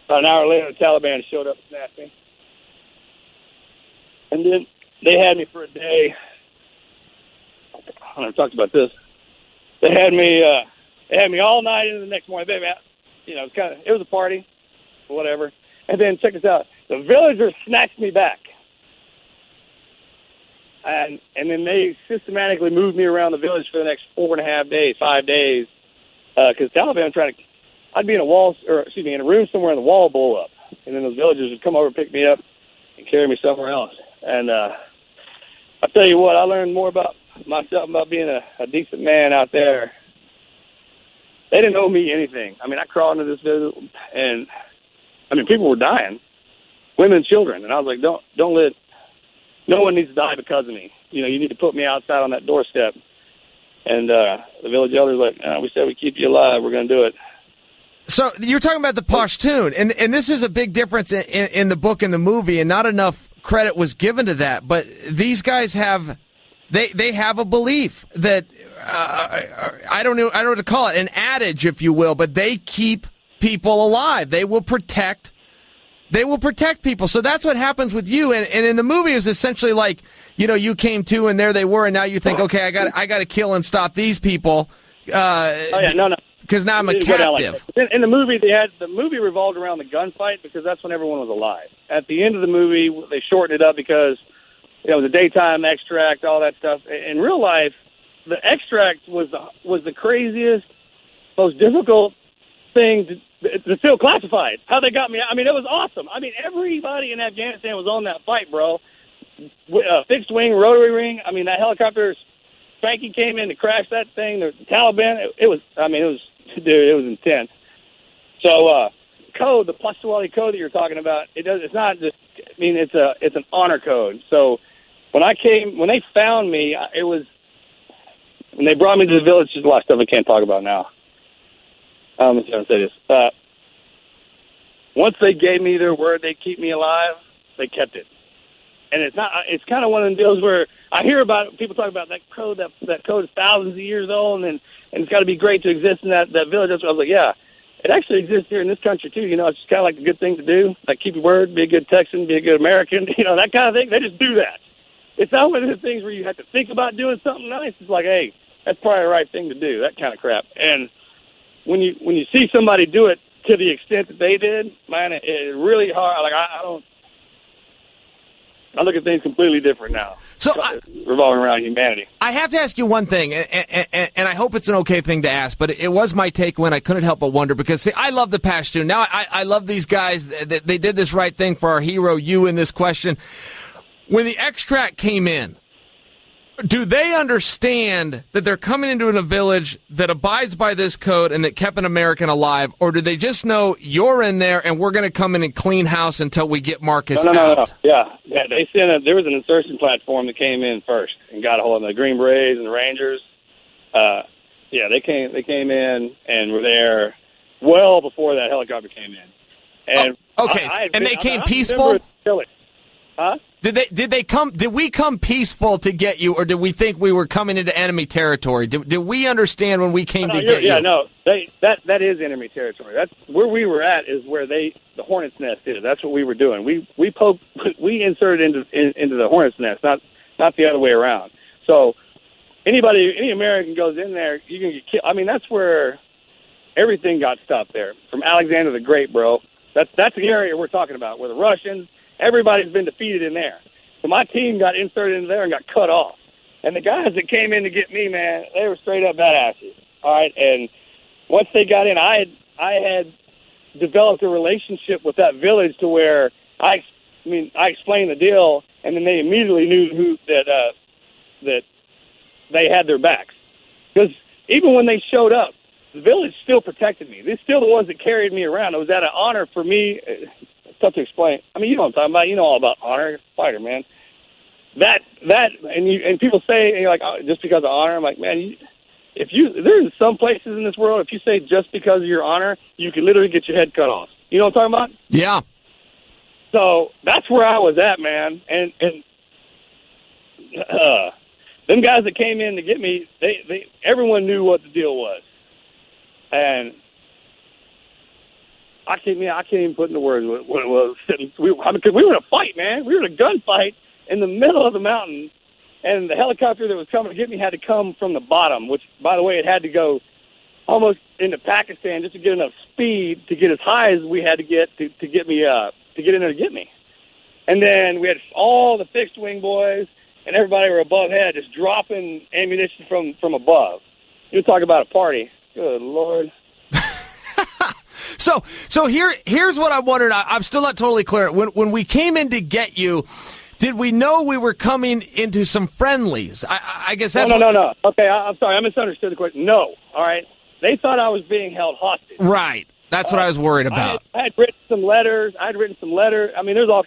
Speaker 6: about an hour later, the Taliban showed up and snatched me. And then they had me for a day. I never talked about this. They had me all night into the next morning. Baby, you know, it was a party, whatever. And then check this out: the villagers snatched me back, and then they systematically moved me around the village for the next 4.5 days, 5 days, because Taliban trying to. I'd be in a room somewhere, and the wall blow up, and then those villagers would come over, pick me up, and carry me somewhere else. And I tell you what, I learned more about myself, about being a decent man out there. They didn't owe me anything. I mean, I crawled into this village, and I mean, people were dying, women, children, and I was like, don't let. No one needs to die because of me. You know, you need to put me outside on that doorstep. And the village elders were like, we said we'd keep you alive. We're going to do it.
Speaker 2: So you're talking about the Pashtun, and this is a big difference in the book and the movie, and not enough credit was given to that. But these guys have they have a belief that I don't know what to call it, an adage, if you will, but they keep people alive. They will protect people. So that's what happens with you. And in the movie, it was essentially like, you know, you came to and there they were, and now you think, okay, I got to kill and stop these people.
Speaker 6: No.
Speaker 2: Because now I'm a captive.
Speaker 6: In the movie, the movie revolved around the gunfight because that's when everyone was alive. At the end of the movie, they shortened it up because, you know, the daytime extract, all that stuff. In real life, the extract was the craziest, most difficult thing to still classified. How they got me, I mean, it was awesome. I mean, everybody in Afghanistan was on that fight, bro. Fixed wing, rotary wing. I mean, that helicopter, Spanky came in to crash that thing. The Taliban, it was intense. So, code, the Pashtun code that you're talking about, it's not just, I mean, it's an honor code. So when they found me, when they brought me to the village, there's a lot of stuff I can't talk about now. Let's say this. Once they gave me their word they'd keep me alive, they kept it. And it's kind of one of the deals where I hear about people talk about that code. That code is thousands of years old, and it's got to be great to exist in that village. I was like, yeah, it actually exists here in this country too. You know, it's just kind of like a good thing to do, like keep your word, be a good Texan, be a good American. You know, that kind of thing. They just do that. It's not one of the things where you have to think about doing something nice. It's like, hey, that's probably the right thing to do. That kind of crap. And when you see somebody do it to the extent that they did, man, it's really hard. Like I don't. I look at things completely different now.
Speaker 2: So
Speaker 6: revolving around humanity.
Speaker 2: I have to ask you one thing, and I hope it's an okay thing to ask, but it was my take when I couldn't help but wonder, because, see, I love the Pashtun. Now, I love these guys. They did this right thing for our hero, you, in this question. When the extract came in, do they understand that they're coming into a village that abides by this code and that kept an American alive, or do they just know you're in there and we're going to come in and clean house until we get Marcus out?
Speaker 6: No. Yeah. They there was an insertion platform that came in first and got a hold of the Green Berets and the Rangers. They came in and were there well before that helicopter came in. And
Speaker 2: they came peaceful?
Speaker 6: Huh?
Speaker 2: Did we come peaceful to get you, or did we think we were coming into enemy territory? Did we understand when we came to get you?
Speaker 6: Yeah, no. That is enemy territory. That's where we were at, is where the hornet's nest is. That's what we were doing. We inserted into the hornet's nest, not the other way around. So any American goes in there, you can get killed. I mean, that's where everything got stopped there. From Alexander the Great, bro. That's the area we're talking about, where the Russians, everybody's been defeated in there. So my team got inserted into there and got cut off. And the guys that came in to get me, man, they were straight up badasses. All right, and once they got in, I had developed a relationship with that village to where I explained the deal, and then they immediately knew that they had their backs. Because even when they showed up, the village still protected me. They're still the ones that carried me around. It was at an honor for me. It's tough to explain. I mean, you know what I'm talking about. You know all about honor. You're a fighter, man. And people say, and you're like, oh, just because of honor. I'm like, man, there's some places in this world, if you say just because of your honor, you can literally get your head cut off. You know what I'm talking about?
Speaker 2: Yeah.
Speaker 6: So that's where I was at, man. And them guys that came in to get me, everyone knew what the deal was. And I can't even put into words what it was. Because we were in a fight, man. We were in a gunfight in the middle of the mountain, and the helicopter that was coming to get me had to come from the bottom, which, by the way, it had to go almost into Pakistan just to get enough speed to get as high as we had to get to get me to get in there to get me. And then we had all the fixed wing boys and everybody were above head, just dropping ammunition from above. You talk about a party. Good Lord.
Speaker 2: So here's what I'm wondering. I'm still not totally clear. When we came in to get you, did we know we were coming into some friendlies? I guess that's
Speaker 6: No. Okay, I'm sorry. I misunderstood the question. No. All right. They thought I was being held hostage.
Speaker 2: Right. That's what I was worried about.
Speaker 6: I had written some letters. I mean, there's all.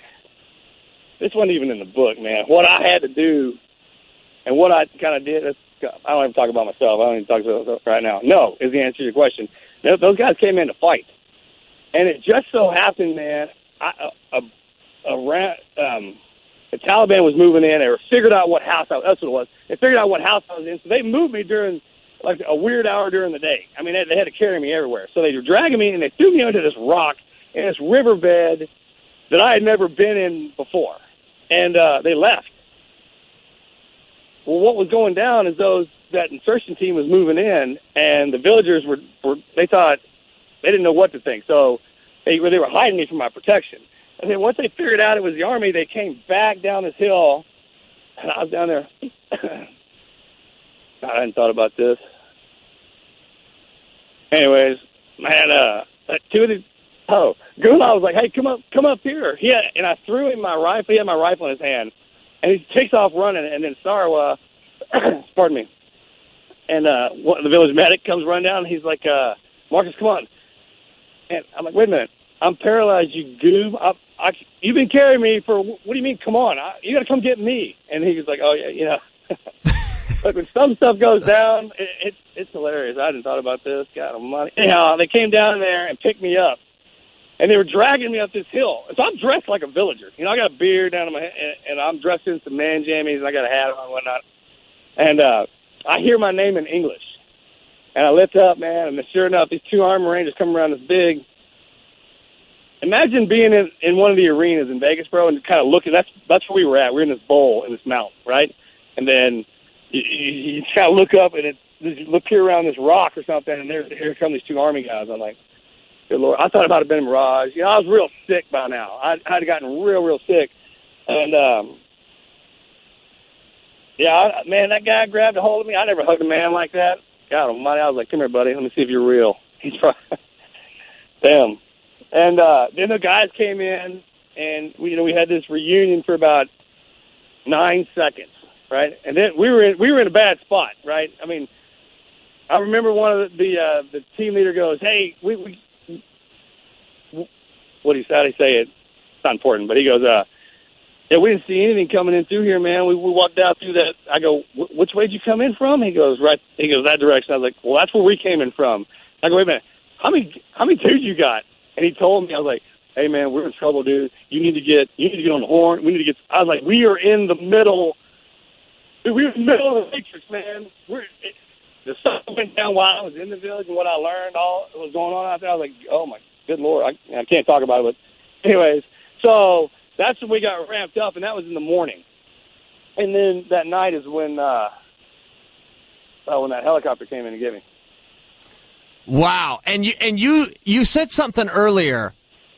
Speaker 6: This wasn't even in the book, man. What I had to do and what I kind of did. I don't even talk about myself. I don't even talk about myself right now. No is the answer to your question. Those guys came in to fight. And it just so happened, man, the Taliban was moving in. They figured out what house that's what it was. They figured out what house I was in. So they moved me during like a weird hour during the day. I mean, they had to carry me everywhere. So they were dragging me, and they threw me onto this rock in this riverbed that I had never been in before. And they left. Well, what was going down is that insertion team was moving in, and the villagers they thought they didn't know what to think. So they were hiding me from my protection. And then once they figured out it was the Army, they came back down this hill, and I was down there. God, I hadn't thought about this. Anyways, man, Gula was like, hey, come up here. And I threw him my rifle. He had my rifle in his hand. And he takes off running, and then Sarwa, pardon me, and the village medic comes running down, and he's like, Marcus, come on. And I'm like, wait a minute. I'm paralyzed, you goob. You've been carrying me for, what do you mean, come on? You got to come get me. And he was like, oh, yeah, you know. Look, when some stuff goes down, it's hilarious. I hadn't thought about this. God almighty. Anyhow, they came down there and picked me up. And they were dragging me up this hill. So I'm dressed like a villager. You know, I got a beard down to my head, and I'm dressed in some man jammies, and I got a hat on and whatnot. And I hear my name in English. And I lift up, man, and sure enough, these two Army Rangers come around this big. Imagine being in one of the arenas in Vegas, bro, and kind of looking. That's where we were at. We're in this bowl in this mountain, right? And then you kind of look up, and you look here around this rock or something, and here come these two Army guys. I'm like, good Lord. I thought it might have been a mirage. You know, I was real sick by now. I'd gotten real, real sick. And, man, that guy grabbed a hold of me. I never hugged a man like that. God almighty, I was like, come here, buddy. Let me see if you're real. He's right. Damn. And then the guys came in, and we had this reunion for about 9 seconds, right? And then we were in a bad spot, right? I mean, I remember one of the team leader goes, "Hey, what do you say? It? It's not important, but he goes, yeah, we didn't see anything coming in through here, man. We walked out through that." I go, "Which way did you come in from?" He goes, "Right." He goes, "That direction." I was like, "Well, that's where we came in from." I go, "Wait a minute, how many dudes you got?" And he told me, I was like, "Hey, man, we're in trouble, dude. You need to get on the horn. We need to get." I was like, "We are in the middle. Dude, we were in the middle of the matrix, man. The stuff went down while I was in the village, and what I learned, all that was going on out there. I was like, oh my good Lord, I can't talk about it." But anyways, so that's when we got ramped up, and that was in the morning. And then that night is when that helicopter came in and get me.
Speaker 2: Wow. And you said something earlier.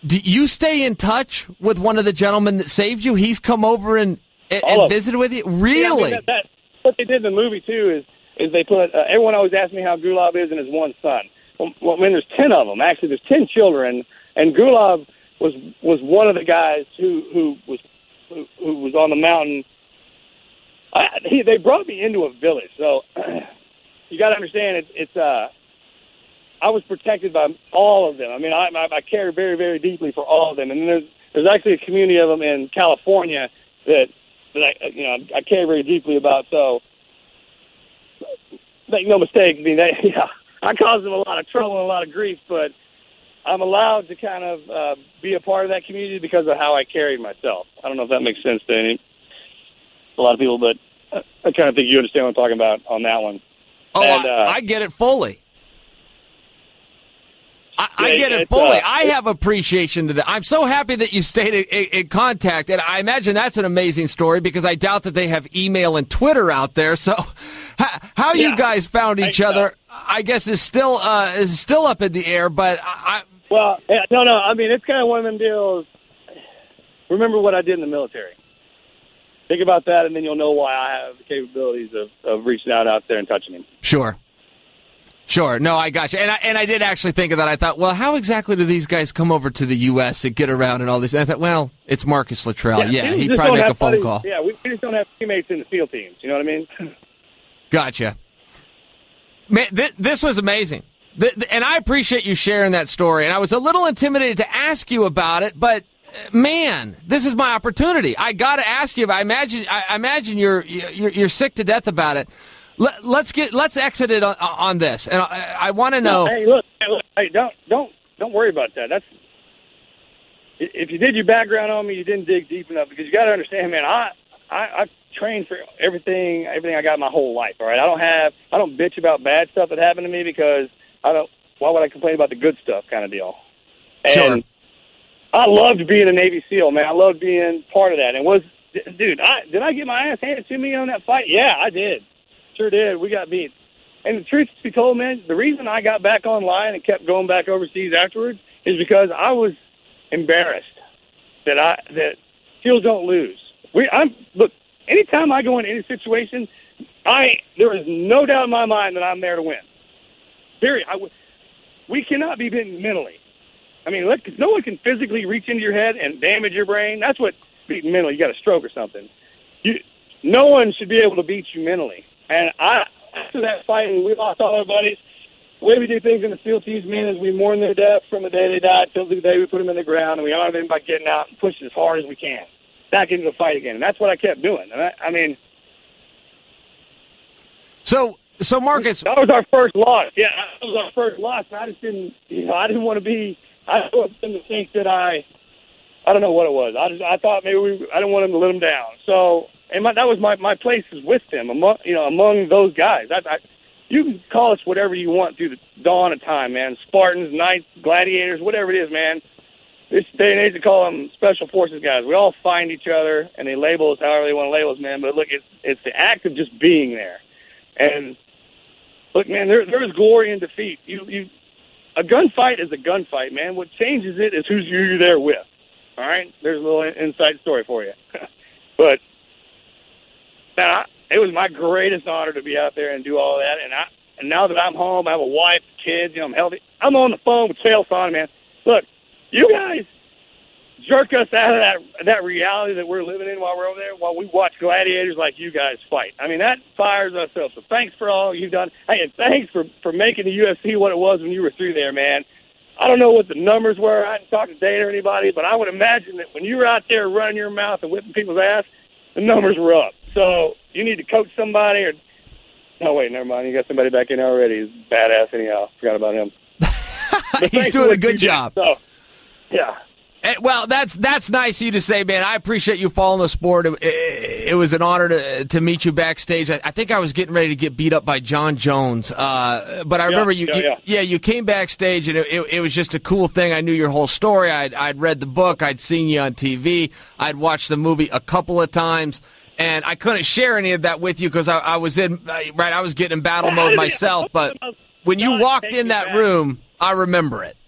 Speaker 2: Do you stay in touch with one of the gentlemen that saved you? He's come over and visited with you? Really?
Speaker 6: Yeah, I mean, that's what they did in the movie, too, is they put everyone always asks me how Gulab is and his one son. Well, I mean, there's 10 of them. Actually, there's 10 children, and Gulab was one of the guys who was on the mountain. They brought me into a village, so you got to understand I was protected by all of them. I mean, I care very, very deeply for all of them, and then there's actually a community of them in California that I care very deeply about. So make no mistake, I mean, I caused them a lot of trouble and a lot of grief, but I'm allowed to kind of be a part of that community because of how I carried myself. I don't know if that makes sense to a lot of people, but I kind of think you understand what I'm talking about on that one.
Speaker 2: Oh, and, I get it fully. I get it fully. I have appreciation to that. I'm so happy that you stayed in contact, and I imagine that's an amazing story because I doubt that they have email and Twitter out there. So, how you guys found each other, I guess, is still up in the air. But
Speaker 6: no. I mean, it's kind of one of them deals. Remember what I did in the military. Think about that, and then you'll know why I have the capabilities of reaching out there and touching him.
Speaker 2: Sure. No, I got you. And I did actually think of that. I thought, well, how exactly do these guys come over to the U.S. and get around and all this? And I thought, well, it's Marcus Luttrell. Yeah, he'd probably make a phone call.
Speaker 6: Yeah, we just don't have teammates in the SEAL teams. You know what I mean?
Speaker 2: Gotcha. Man, this was amazing. And I appreciate you sharing that story. And I was a little intimidated to ask you about it, but man, this is my opportunity. I got to ask you. I imagine you're sick to death about it. Let's exit it on this, and I want to know.
Speaker 6: Hey, look, don't worry about that. That's if you did your background on me, you didn't dig deep enough because you got to understand, man. I trained for everything I got my whole life. All right, I don't bitch about bad stuff that happened to me because I don't. Why would I complain about the good stuff? Kind of deal. And
Speaker 2: sure.
Speaker 6: I loved being a Navy SEAL, man. I loved being part of that. And did I get my ass handed to me on that fight? Yeah, I did. Sure did. We got beat. And the truth to be told, man, the reason I got back online and kept going back overseas afterwards is because I was embarrassed that SEALs don't lose. Look, anytime I go into any situation, there is no doubt in my mind that I'm there to win. Period. We cannot be beaten mentally. I mean, look, no one can physically reach into your head and damage your brain. That's what beating mentally. You got a stroke or something. No one should be able to beat you mentally. And after that fight, and we lost all our buddies, the way we do things in the SEAL teams, man, is we mourn their death from the day they died till the day we put them in the ground, and we honor them by getting out and pushing as hard as we can back into the fight again. And that's what I kept doing. And I mean,
Speaker 2: so Marcus,
Speaker 6: that was our first loss. Yeah, that was our first loss. And I just didn't, I didn't want to be. I didn't want them to think that I don't know what it was. I thought maybe I didn't want them to let them down. So. And that was my place is with them, among those guys. You can call us whatever you want through the dawn of time, man. Spartans, knights, gladiators, whatever it is, man. This day and age, they call them special forces guys. We all find each other, and they label us however they want to label us, man. But look, it's the act of just being there. And look, man, there is glory in defeat. A gunfight is a gunfight, man. What changes it is who you're there with. All right? There's a little inside story for you. But, man, it was my greatest honor to be out there and do all that. And now that I'm home, I have a wife, kids, I'm healthy. I'm on the phone with Chael Sonnen, man. Look, you guys jerk us out of that reality that we're living in while we're over there, while we watch gladiators like you guys fight. I mean, that fires us up. So thanks for all you've done. Hey, and thanks for making the UFC what it was when you were through there, man. I don't know what the numbers were. I didn't talk to Dana or anybody, but I would imagine that when you were out there running your mouth and whipping people's ass, the numbers were up. So you need to coach somebody or – no, wait, never mind. You got somebody back in already. He's badass anyhow. Forgot about him.
Speaker 2: He's doing a good job.
Speaker 6: So, yeah.
Speaker 2: Well, that's nice of you to say, man. I appreciate you following the sport. It was an honor to meet you backstage. I think I was getting ready to get beat up by John Jones, but I remember you came backstage, and it was just a cool thing. I knew your whole story. I'd read the book. I'd seen you on TV. I'd watched the movie a couple of times, and I couldn't share any of that with you because I was getting in battle mode myself. But when you walked in that room, I remember it.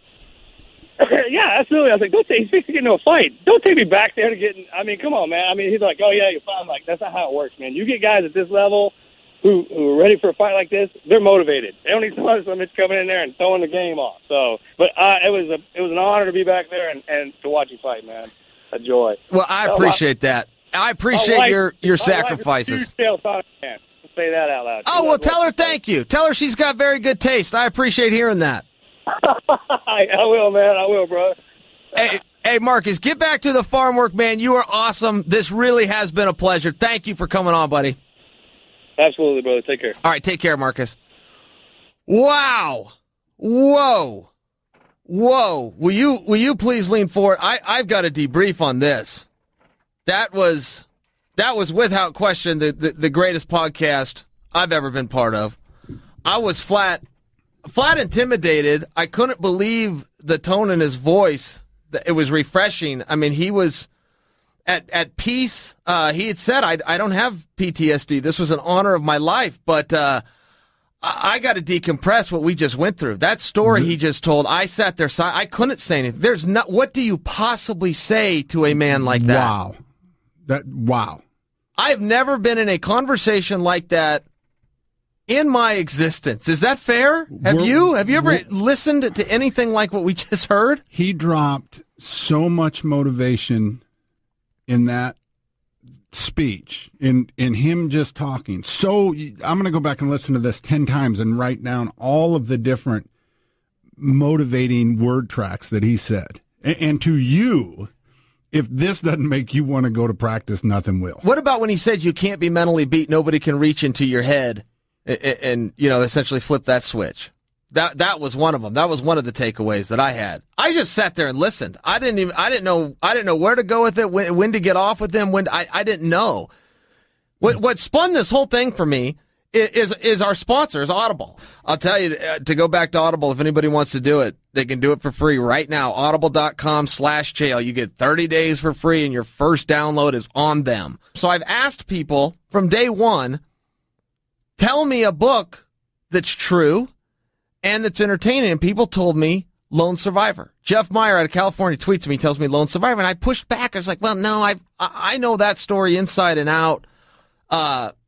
Speaker 6: Yeah, absolutely. I was like, he's fixing to get into a fight. Don't take me back there to get in. I mean, come on, man. I mean, he's like, oh, yeah, you're fine. I'm like, that's not how it works, man. You get guys at this level who are ready for a fight like this, they're motivated. They don't need somebody coming in there and throwing the game off. So, but it was an honor to be back there and to watch you fight, man. A joy.
Speaker 2: Well, I appreciate that. I appreciate your sacrifices.
Speaker 6: Say that out loud.
Speaker 2: Oh, well, tell her thank you. Tell her she's got very good taste. I appreciate hearing that.
Speaker 6: I will, man. I will, bro.
Speaker 2: Hey, Marcus, get back to the farm work, man. You are awesome. This really has been a pleasure. Thank you for coming on, buddy.
Speaker 6: Absolutely, brother. Take care.
Speaker 2: All right, take care, Marcus. Wow. Whoa. Will you please lean forward? I've got a debrief on this. That was without question the greatest podcast I've ever been part of. I was flat intimidated. I couldn't believe the tone in his voice. It was refreshing. I mean, he was at peace. He had said, I don't have PTSD. This was an honor of my life, but I got to decompress what we just went through. That story he just told, I sat there, I couldn't say anything. What do you possibly say to a man like that?
Speaker 7: Wow.
Speaker 2: I've never been in a conversation like that in my existence. Is that fair? Have you ever listened to anything like what we just heard?
Speaker 7: He dropped so much motivation in that speech, in him just talking. So I'm going to go back and listen to this 10 times and write down all of the different motivating word tracks that he said. And to you, if this doesn't make you want to go to practice, nothing will.
Speaker 2: What about when he said you can't be mentally beat, nobody can reach into your head and essentially flip that switch? That was one of them. That was one of the takeaways that I had. I just sat there and listened. I didn't know where to go with it, when to get off with him, I didn't know. What spun this whole thing for me is our sponsors, Audible. I'll tell you, to go back to Audible, if anybody wants to do it, they can do it for free right now. Audible.com/Chael. You get 30 days for free, and your first download is on them. So I've asked people from day one, tell me a book that's true and that's entertaining. And people told me Lone Survivor. Jeff Meyer out of California tweets me, tells me Lone Survivor. And I pushed back. I was like, well, no, I know that story inside and out.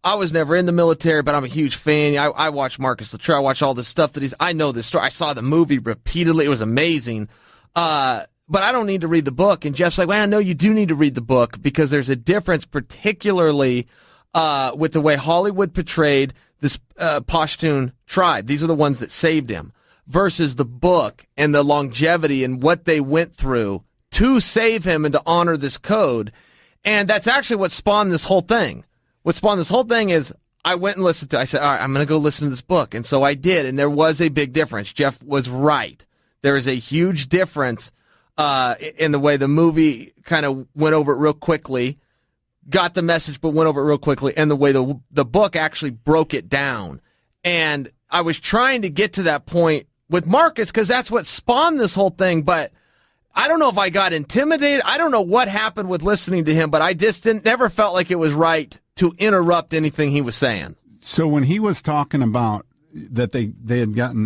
Speaker 2: I was never in the military, but I'm a huge fan. I watch Marcus Luttrell. I watch all this stuff I know this story. I saw the movie repeatedly. It was amazing. But I don't need to read the book. And Jeff's like, well, no, you do need to read the book because there's a difference, particularly with the way Hollywood portrayed this Pashtun tribe. These are the ones that saved him, versus the book and the longevity and what they went through to save him and to honor this code. And that's actually what spawned this whole thing. What spawned this whole thing is I went and listened to it. I said, all right, I'm going to go listen to this book. And so I did, and there was a big difference. Jeff was right. There is a huge difference in the way the movie kind of went over it real quickly, got the message but went over it real quickly, and the way the book actually broke it down. And I was trying to get to that point with Marcus because that's what spawned this whole thing, but I don't know if I got intimidated. I don't know what happened with listening to him, but I just never felt like it was right to interrupt anything he was saying.
Speaker 7: So when he was talking about that they had gotten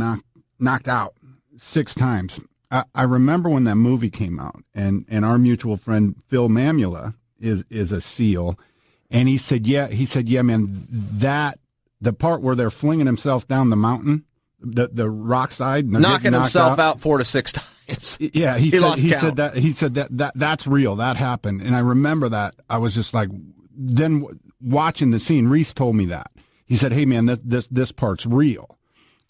Speaker 7: knocked out 6 times, I remember when that movie came out, and our mutual friend Phil Mamula is a SEAL, and he said, yeah, man, that the part where they're flinging himself down the mountain, the rock side,
Speaker 2: knocking himself out 4 to 6 times.
Speaker 7: Yeah, he said that's real. That happened, and I remember that. I was just like, then watching the scene, Reese told me that. He said, "Hey, man, this part's real,"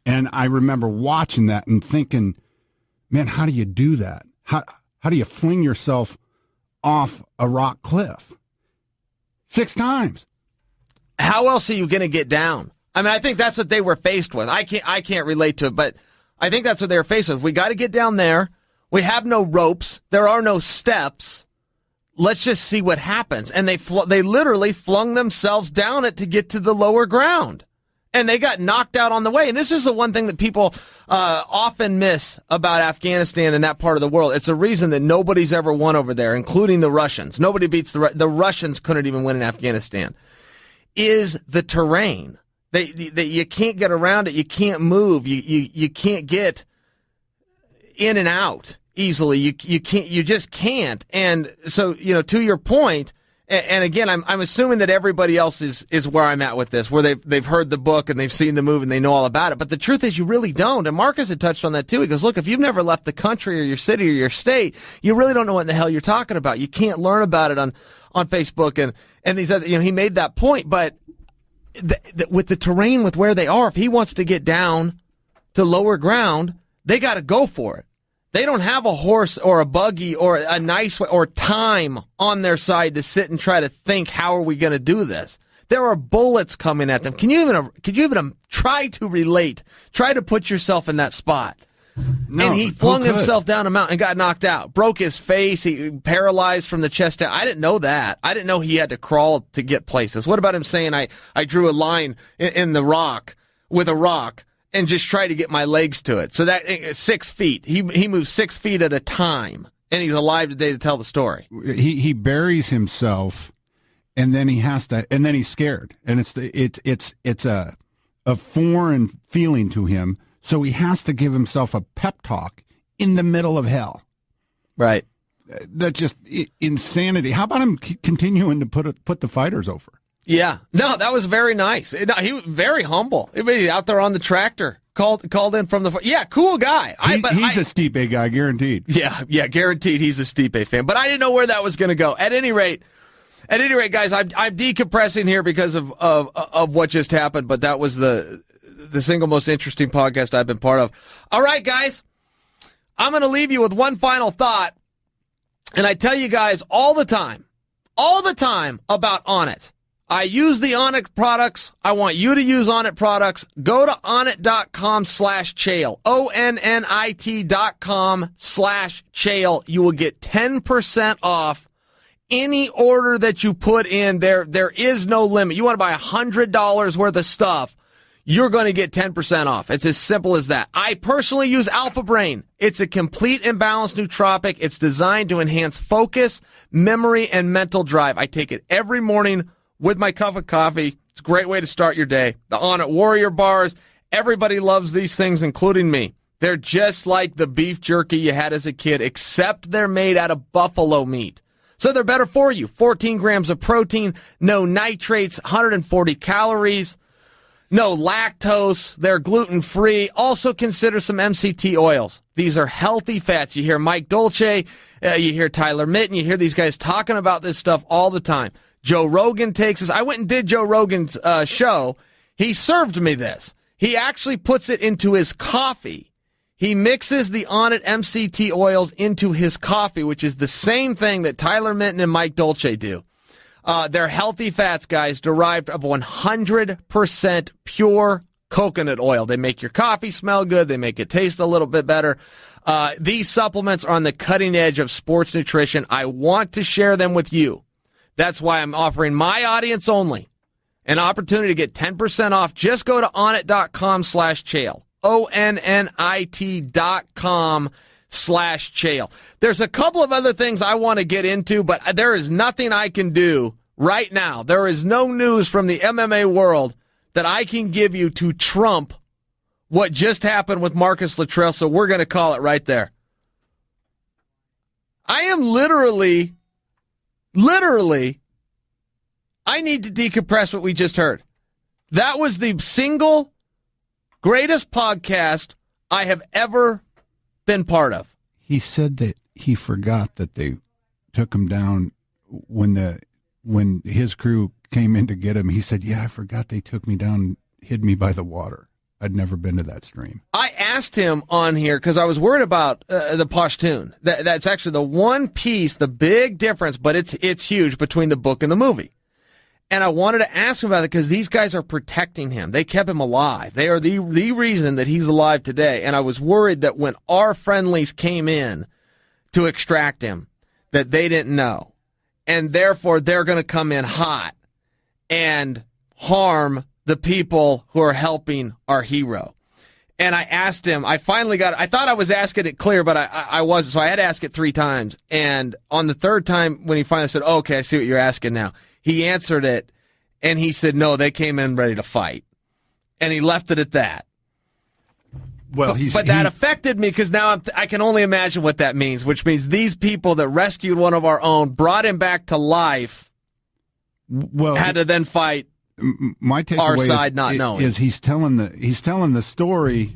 Speaker 7: and I remember watching that and thinking, man, how do you do that? How do you fling yourself off a rock cliff 6 times?
Speaker 2: How else are you going to get down? I mean, I think that's what they were faced with. I can't relate to it, but I think that's what they were faced with. We got to get down there. We have no ropes. There are no steps. Let's just see what happens. And they literally flung themselves down it to get to the lower ground. And they got knocked out on the way. And this is the one thing that people often miss about Afghanistan and that part of the world. It's a reason that nobody's ever won over there, including the Russians. Nobody beats the Russians couldn't even win in Afghanistan. Is the terrain. You can't get around it. You can't move. You can't get in and out easily. You just can't. And so, to your point, and again, I'm assuming that everybody else is where I'm at with this, where they've heard the book and they've seen the movie and they know all about it. But the truth is, you really don't. And Marcus had touched on that too. He goes, look, if you've never left the country or your city or your state, you really don't know what the hell you're talking about. You can't learn about it on Facebook and these other. He made that point, but with the terrain, with where they are, if he wants to get down to lower ground, they got to go for it. They don't have a horse or a buggy or a nice way or time on their side to sit and try to think, how are we going to do this? There are bullets coming at them. Could you even try to relate? Try to put yourself in that spot. No, and he flung himself down a mountain and got knocked out. Broke his face. He paralyzed from the chest down. I didn't know that. I didn't know he had to crawl to get places. What about him saying I drew a line in the rock with a rock and just try to get my legs to it? So that 6 feet. He moves 6 feet at a time, and he's alive today to tell the story.
Speaker 7: He buries himself, and then and then he's scared, and it's a foreign feeling to him. So he has to give himself a pep talk in the middle of hell.
Speaker 2: Right.
Speaker 7: That's just insanity. How about him continuing to put the fighters over?
Speaker 2: Yeah. No, that was very nice. He was very humble. He was out there on the tractor. Called in from the... Yeah, cool guy.
Speaker 7: He's a Stipe guy, guaranteed.
Speaker 2: Yeah, guaranteed he's a Stipe fan. But I didn't know where that was going to go. At any rate, guys, I'm decompressing here because of what just happened, but that was the single most interesting podcast I've been part of. All right, guys, I'm going to leave you with one final thought. And I tell you guys all the time about Onnit. I use the Onnit products. I want you to use Onnit products. Go to onnit.com/Chael, ONNIT.com/Chael. You will get 10% off any order that you put in. There is no limit. You want to buy $100 worth of stuff, you're going to get 10% off. It's as simple as that. I personally use Alpha Brain. It's a complete and balanced nootropic. It's designed to enhance focus, memory, and mental drive. I take it every morning with my cup of coffee. It's a great way to start your day. The Onnit Warrior bars, everybody loves these things, including me. They're just like the beef jerky you had as a kid, except they're made out of buffalo meat. So they're better for you. 14 grams of protein, no nitrates, 140 calories. No lactose. They're gluten-free. Also consider some MCT oils. These are healthy fats. You hear Mike Dolce, you hear Tyler Mitten, you hear these guys talking about this stuff all the time. Joe Rogan takes this. I went and did Joe Rogan's show. He served me this. He actually puts it into his coffee. He mixes the Onnit MCT oils into his coffee, which is the same thing that Tyler Mitten and Mike Dolce do. They're healthy fats, guys, derived of 100% pure coconut oil. They make your coffee smell good. They make it taste a little bit better. These supplements are on the cutting edge of sports nutrition. I want to share them with you. That's why I'm offering my audience only an opportunity to get 10% off. Just go to onnit.com/Chael, ONNIT.com/Chael. There's a couple of other things I want to get into, but there is nothing I can do right now. There is no news from the MMA world that I can give you to trump what just happened with Marcus Luttrell, so we're going to call it right there. I am literally, I need to decompress what we just heard. That was the single greatest podcast I have ever been part of.
Speaker 7: He said that he forgot that they took him down when his crew came in to get him. He said, "Yeah, I forgot they took me down, hid me by the water. I'd never been to that stream."
Speaker 2: I asked him on here because I was worried about the Pashtun. That's actually the one piece, the big difference, but it's huge between the book and the movie. And I wanted to ask him about it because these guys are protecting him. They kept him alive. They are the reason that he's alive today. And I was worried that when our friendlies came in to extract him, that they didn't know. And therefore, they're going to come in hot and harm the people who are helping our hero. And I asked him, I thought I was asking it clear, but I wasn't. So I had to ask it 3 times. And on the 3rd time, when he finally said, "Oh, okay, I see what you're asking now," he answered it, and he said, "No, they came in ready to fight." And he left it at that.
Speaker 7: Well,
Speaker 2: but that affected me because now I can only imagine what that means, which means these people that rescued one of our own, brought him back to life, had to then fight
Speaker 7: my takeaway
Speaker 2: our side not knowing.
Speaker 7: Is he's telling the story.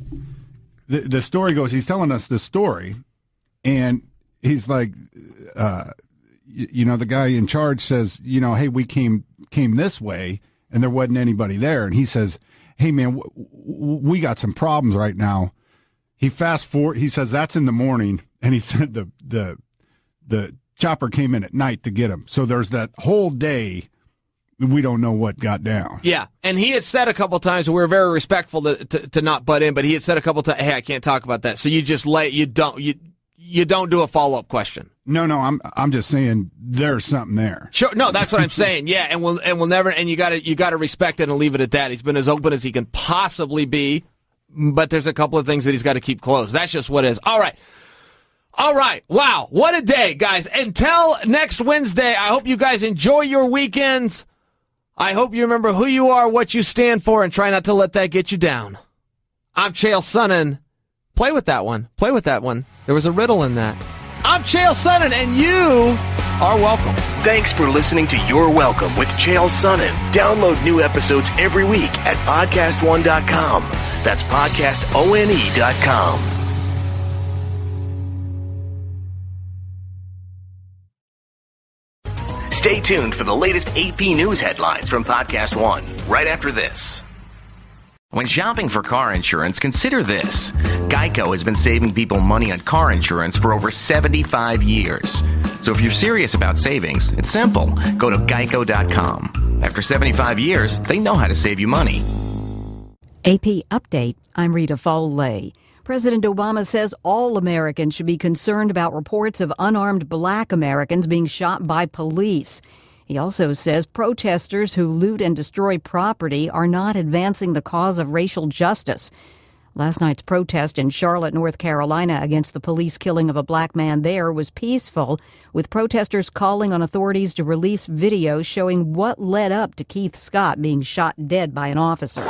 Speaker 7: The story goes, he's telling us the story, and he's like, the guy in charge says, "Hey, we came this way, and there wasn't anybody there." And he says, "Hey, man, we got some problems right now." He fast forward. He says that's in the morning, and he said the chopper came in at night to get him. So there's that whole day. We don't know what got down.
Speaker 2: Yeah, and he had said a couple times, we were very respectful to not butt in, but he had said a couple times, "Hey, I can't talk about that." So you just you don't do a follow-up question.
Speaker 7: No, I'm just saying there's something there.
Speaker 2: Sure, no, that's what I'm saying. Yeah, and we'll never, and you got to respect it and leave it at that. He's been as open as he can possibly be, but there's a couple of things that he's got to keep closed. That's just what it is. All right. Wow, what a day, guys. Until next Wednesday, I hope you guys enjoy your weekends. I hope you remember who you are, what you stand for, and try not to let that get you down. I'm Chael Sonnen. Play with that one. There was a riddle in that. I'm Chael Sonnen, and you are welcome.
Speaker 1: Thanks for listening to You're Welcome with Chael Sonnen. Download new episodes every week at podcastone.com. That's podcastone.com. Stay tuned for the latest AP News headlines from Podcast One, right after this. When shopping for car insurance, consider this. Geico has been saving people money on car insurance for over 75 years. So if you're serious about savings, it's simple. Go to geico.com. After 75 years, they know how to save you money.
Speaker 8: AP Update, I'm Rita Foley. President Obama says all Americans should be concerned about reports of unarmed black Americans being shot by police. He also says protesters who loot and destroy property are not advancing the cause of racial justice. Last night's protest in Charlotte, North Carolina, against the police killing of a black man there was peaceful, with protesters calling on authorities to release video showing what led up to Keith Scott being shot dead by an officer.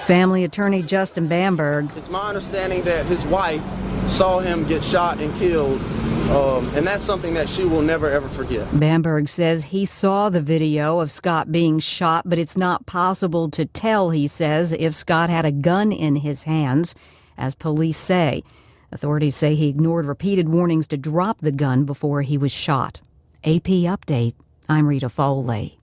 Speaker 8: Family attorney Justin Bamberg.
Speaker 9: It's my understanding that his wife saw him get shot and killed, and that's something that she will never, ever forget.
Speaker 8: Bamberg says he saw the video of Scott being shot, but it's not possible to tell, he says, if Scott had a gun in his hands, as police say. Authorities say he ignored repeated warnings to drop the gun before he was shot. AP Update, I'm Rita Foley.